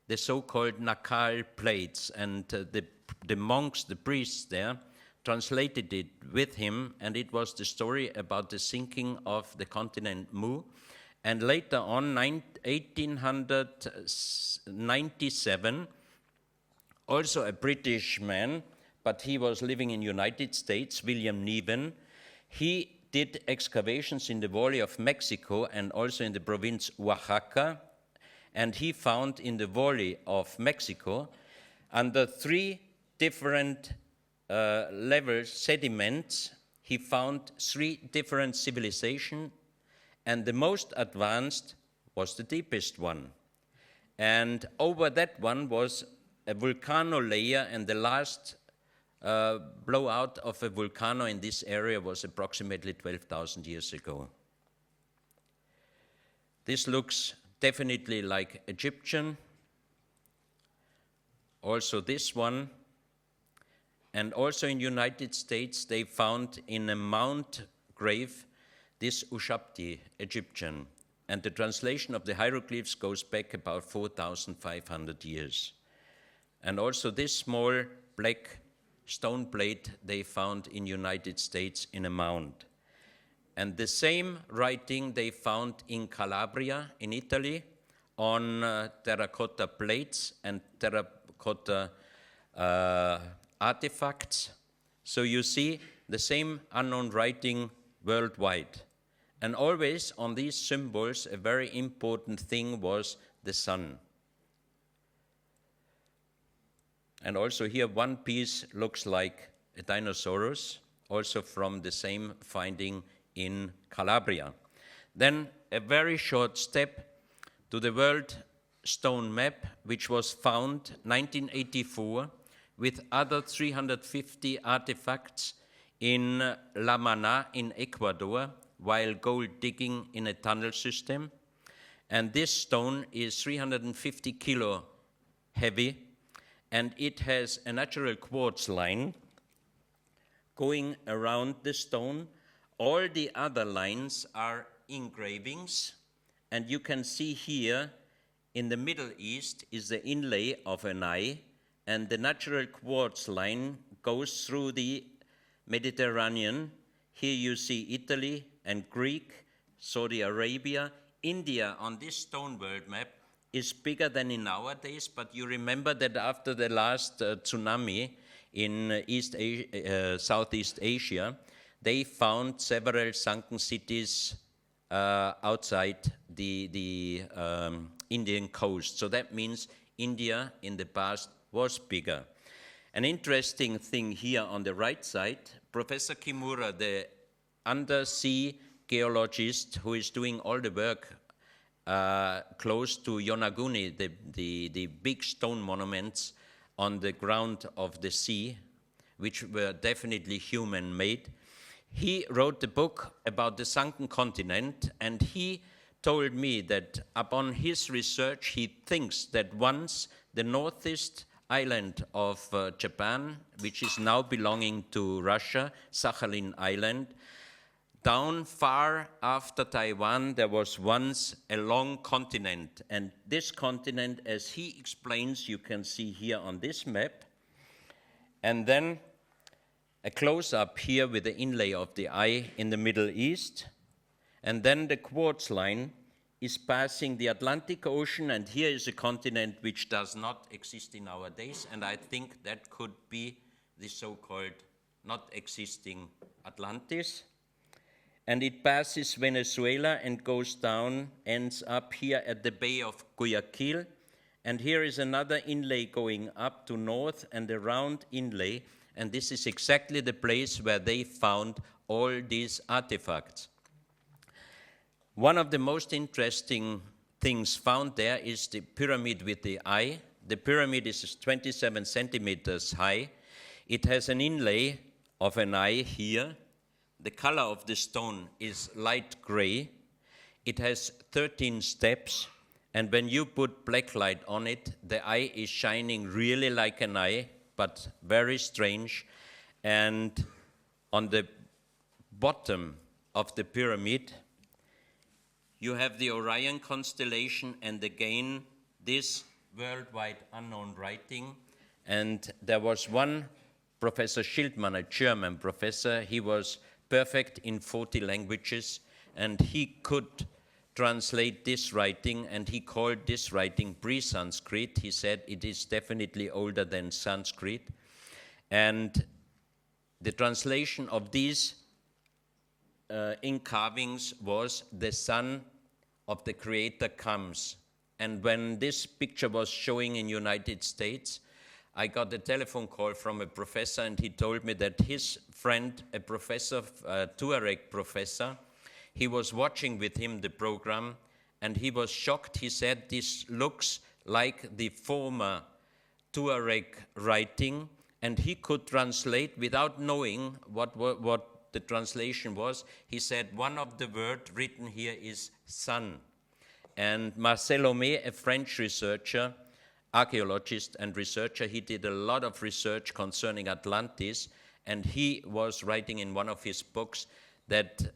the so-called Nakal plates, and the monks, the priests there, translated it with him, and it was the story about the sinking of the continent Mu. And later on, 1897, also a British man, but he was living in United States, William Niven, he did excavations in the Valley of Mexico and also in the province Oaxaca, and he found in the Valley of Mexico, under 3 different levels, sediments, he found 3 different civilizations, and the most advanced was the deepest one. And over that one was a volcano layer, and the last blowout of a volcano in this area was approximately 12,000 years ago. This looks definitely like Egyptian. Also this one. And also in United States, they found in a mound grave this Ushabti, Egyptian. And the translation of the hieroglyphs goes back about 4,500 years. And also this small black stone plate they found in United States in a mound. And the same writing they found in Calabria, in Italy, on terracotta plates and terracotta artifacts. So you see the same unknown writing worldwide. And always on these symbols, a very important thing was the sun. And also here one piece looks like a Dinosaurus, also from the same finding in Calabria. Then a very short step to the world stone map, which was found 1984 with other 350 artifacts in La Mana in Ecuador, while gold digging in a tunnel system. And this stone is 350 kilo heavy, and it has a natural quartz line going around the stone. All the other lines are engravings, and you can see here in the Middle East is the inlay of an eye, and the natural quartz line goes through the Mediterranean. Here you see Italy and Greek, Saudi Arabia. India on this stone world map is bigger than in our days, but you remember that after the last tsunami in Southeast Asia, they found several sunken cities outside the Indian coast. So that means India in the past was bigger. An interesting thing here on the right side, Professor Kimura, the undersea geologist who is doing all the work close to Yonaguni, the big stone monuments on the ground of the sea, which were definitely human-made. He wrote a book about the sunken continent, and he told me that upon his research, he thinks that once the northeast island of Japan, which is now belonging to Russia, Sakhalin Island, down far after Taiwan, there was once a long continent. And this continent, as he explains, you can see here on this map. And then a close-up here with the inlay of the eye in the Middle East. And then the quartz line is passing the Atlantic Ocean, and here is a continent which does not exist in our days, and I think that could be the so-called not existing Atlantis. And it passes Venezuela and goes down, ends up here at the Bay of Guayaquil. And here is another inlay going up to north and a round inlay. And this is exactly the place where they found all these artifacts. One of the most interesting things found there is the pyramid with the eye. The pyramid is 27 centimeters high. It has an inlay of an eye here. The color of the stone is light gray. It has 13 steps, and when you put black light on it, the eye is shining really like an eye, but very strange. And on the bottom of the pyramid, you have the Orion constellation, and again, this worldwide unknown writing. And there was one Professor Schildmann, a German professor. He was perfect in 40 languages, and he could translate this writing, and he called this writing pre-Sanskrit. He said it is definitely older than Sanskrit. And the translation of these ink carvings was "the son of the creator comes." And when this picture was showing in United States, I got a telephone call from a professor, and he told me that his friend, a professor, a Tuareg professor, he was watching with him the program, and he was shocked. He said, "This looks like the former Tuareg writing," and he could translate without knowing what the translation was. He said, one of the words written here is "sun." And Marcel Homé, a French researcher, archaeologist and researcher, he did a lot of research concerning Atlantis, and he was writing in one of his books that,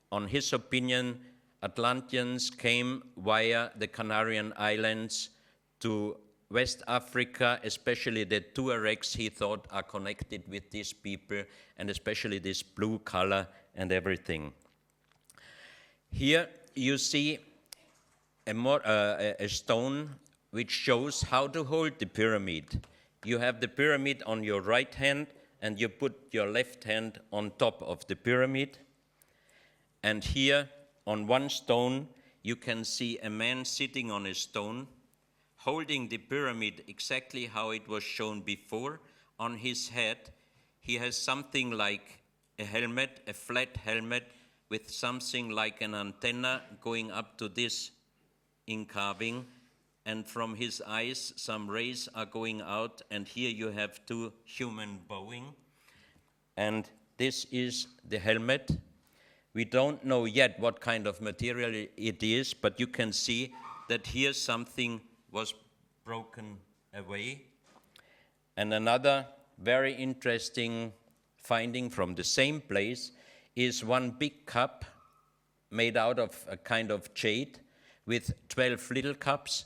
on his opinion, Atlanteans came via the Canarian Islands to West Africa, especially the Tuaregs, he thought, are connected with these people, and especially this blue color and everything. Here you see a stone which shows how to hold the pyramid. You have the pyramid on your right hand, and you put your left hand on top of the pyramid. And here, on one stone, you can see a man sitting on a stone, holding the pyramid exactly how it was shown before. On his head, he has something like a helmet, a flat helmet, with something like an antenna going up to this ink carving. And from his eyes, some rays are going out, and here you have two human bowing. And this is the helmet. We don't know yet what kind of material it is, but you can see that here something was broken away. And another very interesting finding from the same place is one big cup made out of a kind of jade with 12 little cups.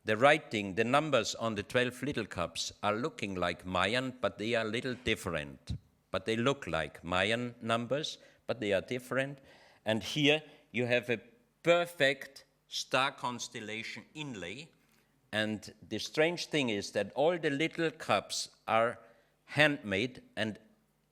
The writing, the numbers on the 12 little cups are looking like Mayan, but they are a little different. But they look like Mayan numbers, but they are different. And here you have a perfect star constellation inlay. And the strange thing is that all the little cups are handmade, and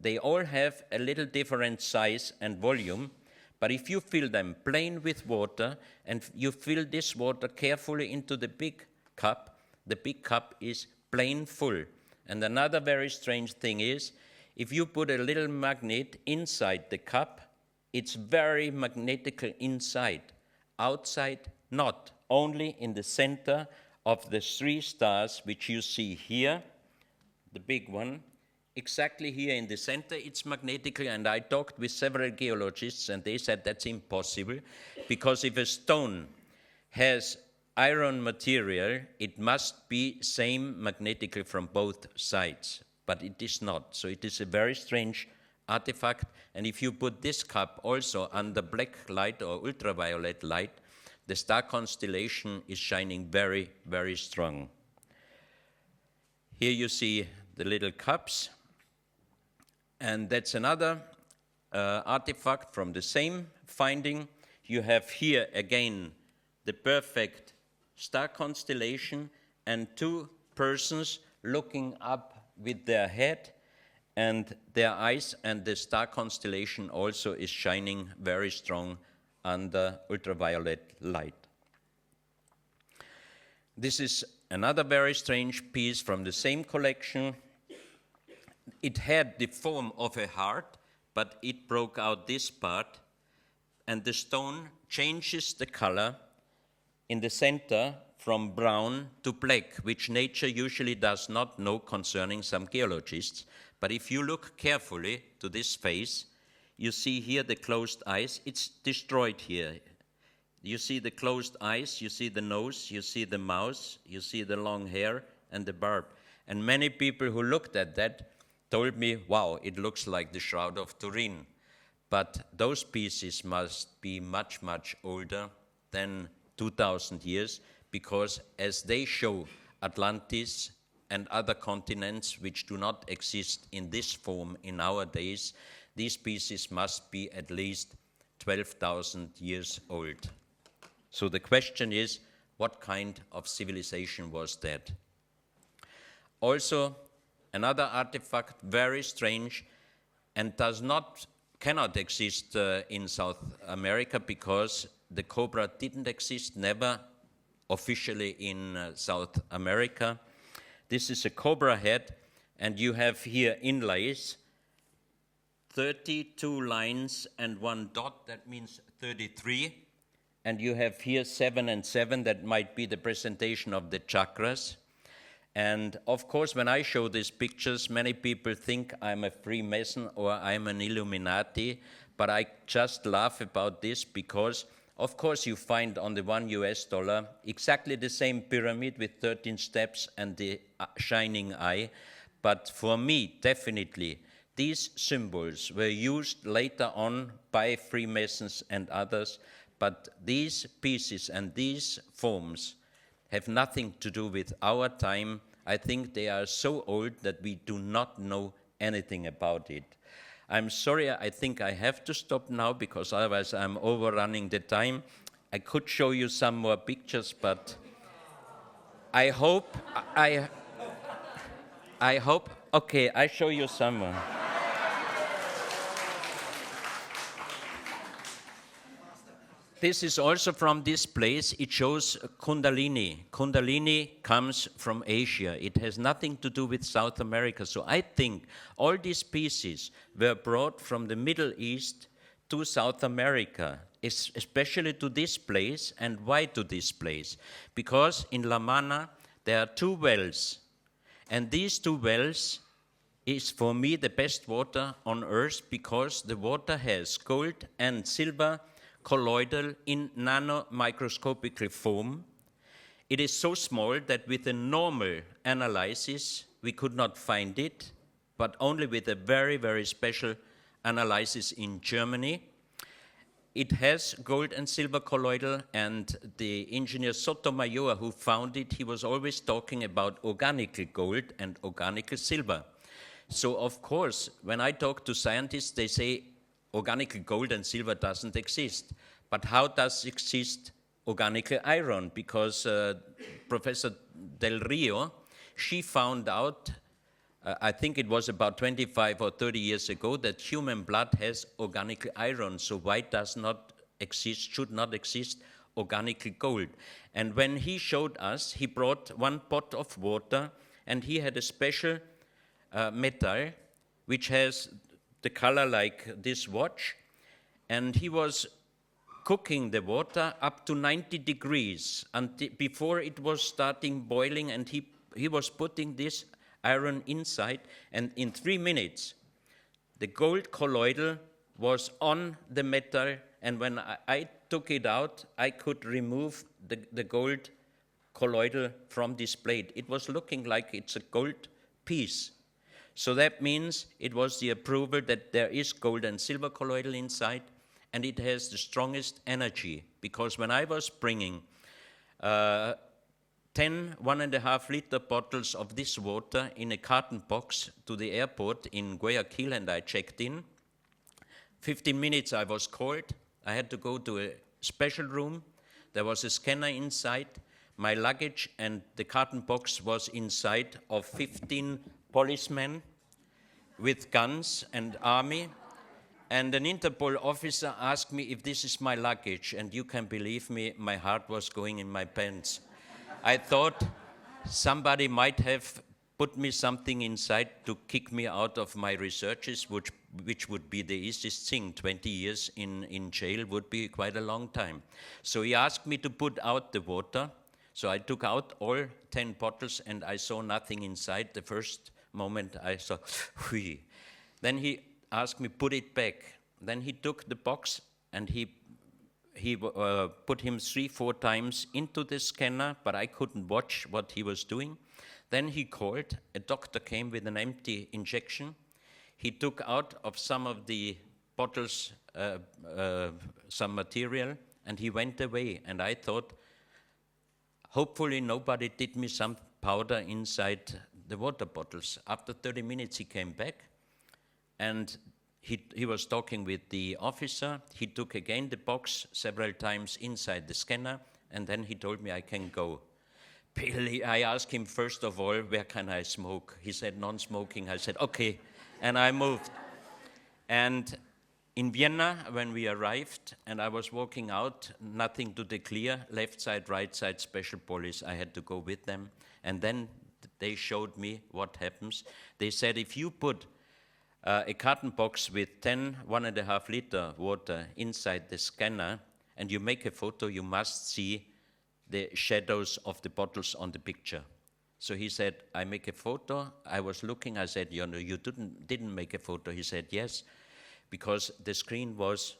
they all have a little different size and volume. But if you fill them plain with water, and you fill this water carefully into the big cup is plain full. And another very strange thing is, if you put a little magnet inside the cup, it's very magnetical inside. Outside, not. Only in the center of the three stars, which you see here, the big one, exactly here in the center, it's magnetical, and I talked with several geologists, and they said that's impossible, because if a stone has iron material, it must be same magnetical from both sides, but it is not. So it is a very strange artifact, and if you put this cup also under black light or ultraviolet light, the star constellation is shining very, very strong. Here you see the little cups, And that's another artifact from the same finding. You have here again the perfect star constellation and two persons looking up with their head and their eyes, and the star constellation also is shining very strong under ultraviolet light. This is another very strange piece from the same collection. It had the form of a heart, but it broke out this part, and the stone changes the color in the center from brown to black, which nature usually does not know concerning some geologists. But if you look carefully to this face, you see here the closed eyes. It's destroyed here. You see the closed eyes, you see the nose, you see the mouth, you see the long hair and the barb. And many people who looked at that told me, wow, it looks like the Shroud of Turin. But those pieces must be much, much older than 2,000 years, because as they show Atlantis and other continents which do not exist in this form in our days, these pieces must be at least 12,000 years old. So the question is, what kind of civilization was that? Also, another artifact, very strange, and cannot exist in South America, because the cobra didn't exist, never officially in South America. This is a cobra head, and you have here inlays, 32 lines and one dot, that means 33. And you have here 7 and 7, that might be the presentation of the chakras. And of course, when I show these pictures, many people think I'm a Freemason or I'm an Illuminati, but I just laugh about this because, of course, you find on the $1 exactly the same pyramid with 13 steps and the shining eye. But for me, definitely, these symbols were used later on by Freemasons and others, but these pieces and these forms have nothing to do with our time. I think they are so old that we do not know anything about it. I'm sorry, I think I have to stop now, because otherwise I'm overrunning the time. I could show you some more pictures, but I hope, okay, I show you some more. This is also from this place. It shows Kundalini. Kundalini comes from Asia. It has nothing to do with South America. So I think all these pieces were brought from the Middle East to South America, especially to this place. And why to this place? Because in La Mana there are two wells. And these two wells is for me the best water on earth, because the water has gold and silver colloidal in nano-microscopical form. It is so small that with a normal analysis we could not find it, but only with a very, very special analysis in Germany. It has gold and silver colloidal, and the engineer Sotomayor, who found it, he was always talking about organic gold and organic silver. So of course, when I talk to scientists, they say organic gold and silver doesn't exist. But how does exist organic iron? Because Professor Del Rio, she found out, I think it was about 25 or 30 years ago, that human blood has organic iron. So why does not exist, should not exist organic gold? And when he showed us, he brought one pot of water, and he had a special metal which has the color like this watch, and he was cooking the water up to 90 degrees before it was starting boiling, and he was putting this iron inside, and in 3 minutes the gold colloidal was on the metal, and when I took it out, I could remove the gold colloidal from this plate. It was looking like it's a gold piece. So that means it was the approval that there is gold and silver colloidal inside, and it has the strongest energy. Because when I was bringing 10 1.5-liter bottles of this water in a carton box to the airport in Guayaquil, and I checked in. 15 minutes I was called. I had to go to a special room. There was a scanner inside. My luggage and the carton box was inside of 15 policemen with guns and army. And an Interpol officer asked me if this is my luggage, and you can believe me, my heart was going in my pants. I thought somebody might have put me something inside to kick me out of my researches, which would be the easiest thing. 20 years in jail would be quite a long time. So he asked me to put out the water. So I took out all 10 bottles, and I saw nothing inside. The first moment I saw, whee. Then he asked me, put it back. Then he took the box, and he put him 3-4 times into the scanner, but I couldn't watch what he was doing. Then he called. A doctor came with an empty injection. He took out of some of the bottles some material, and he went away. And I thought, hopefully nobody did me some powder inside the water bottles. After 30 minutes he came back, and he was talking with the officer. He took again the box several times inside the scanner, and then he told me I can go. Billy, I asked him first of all, where can I smoke? He said non-smoking. I said, okay, and I moved. And in Vienna, when we arrived, and I was walking out, nothing to declare, left side, right side, special police, I had to go with them. And then they showed me what happens. They said, if you put a carton box with 10 1.5-liter water inside the scanner, and you make a photo, you must see the shadows of the bottles on the picture. So he said, I make a photo. I was looking, I said, you didn't make a photo. He said, yes, because the screen was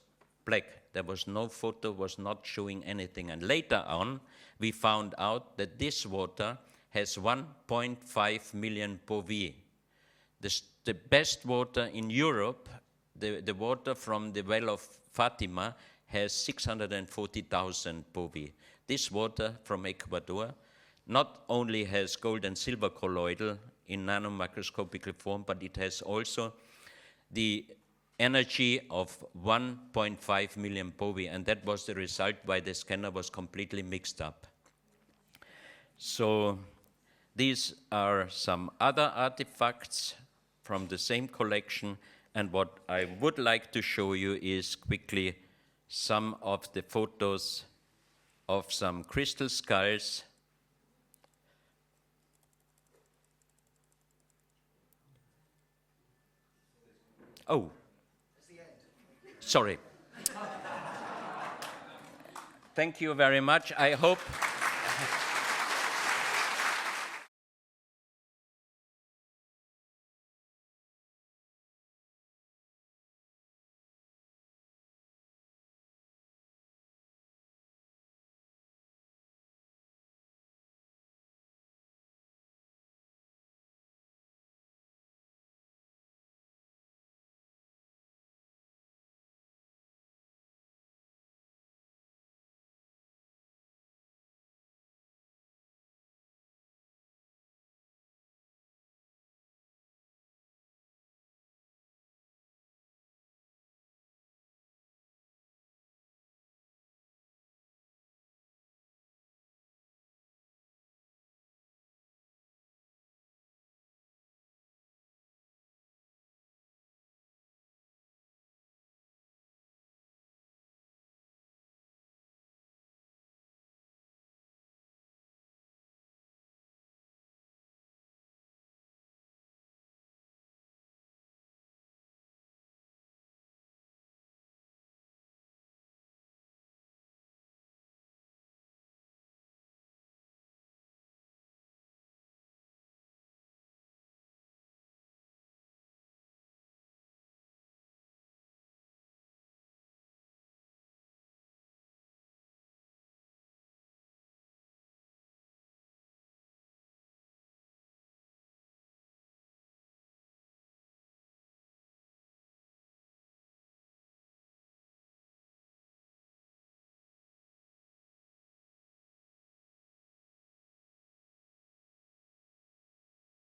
black. There was no photo, was not showing anything. And later on, we found out that this water has 1.5 million bovi. The best water in Europe, the water from the well of Fatima, has 640,000 bovi. This water from Ecuador not only has gold and silver colloidal in nanomicroscopic form, but it has also the energy of 1.5 million bovi, and that was the result why the scanner was completely mixed up. So these are some other artifacts from the same collection, and what I would like to show you is quickly some of the photos of some crystal skulls. Oh, sorry. Thank you very much. I hope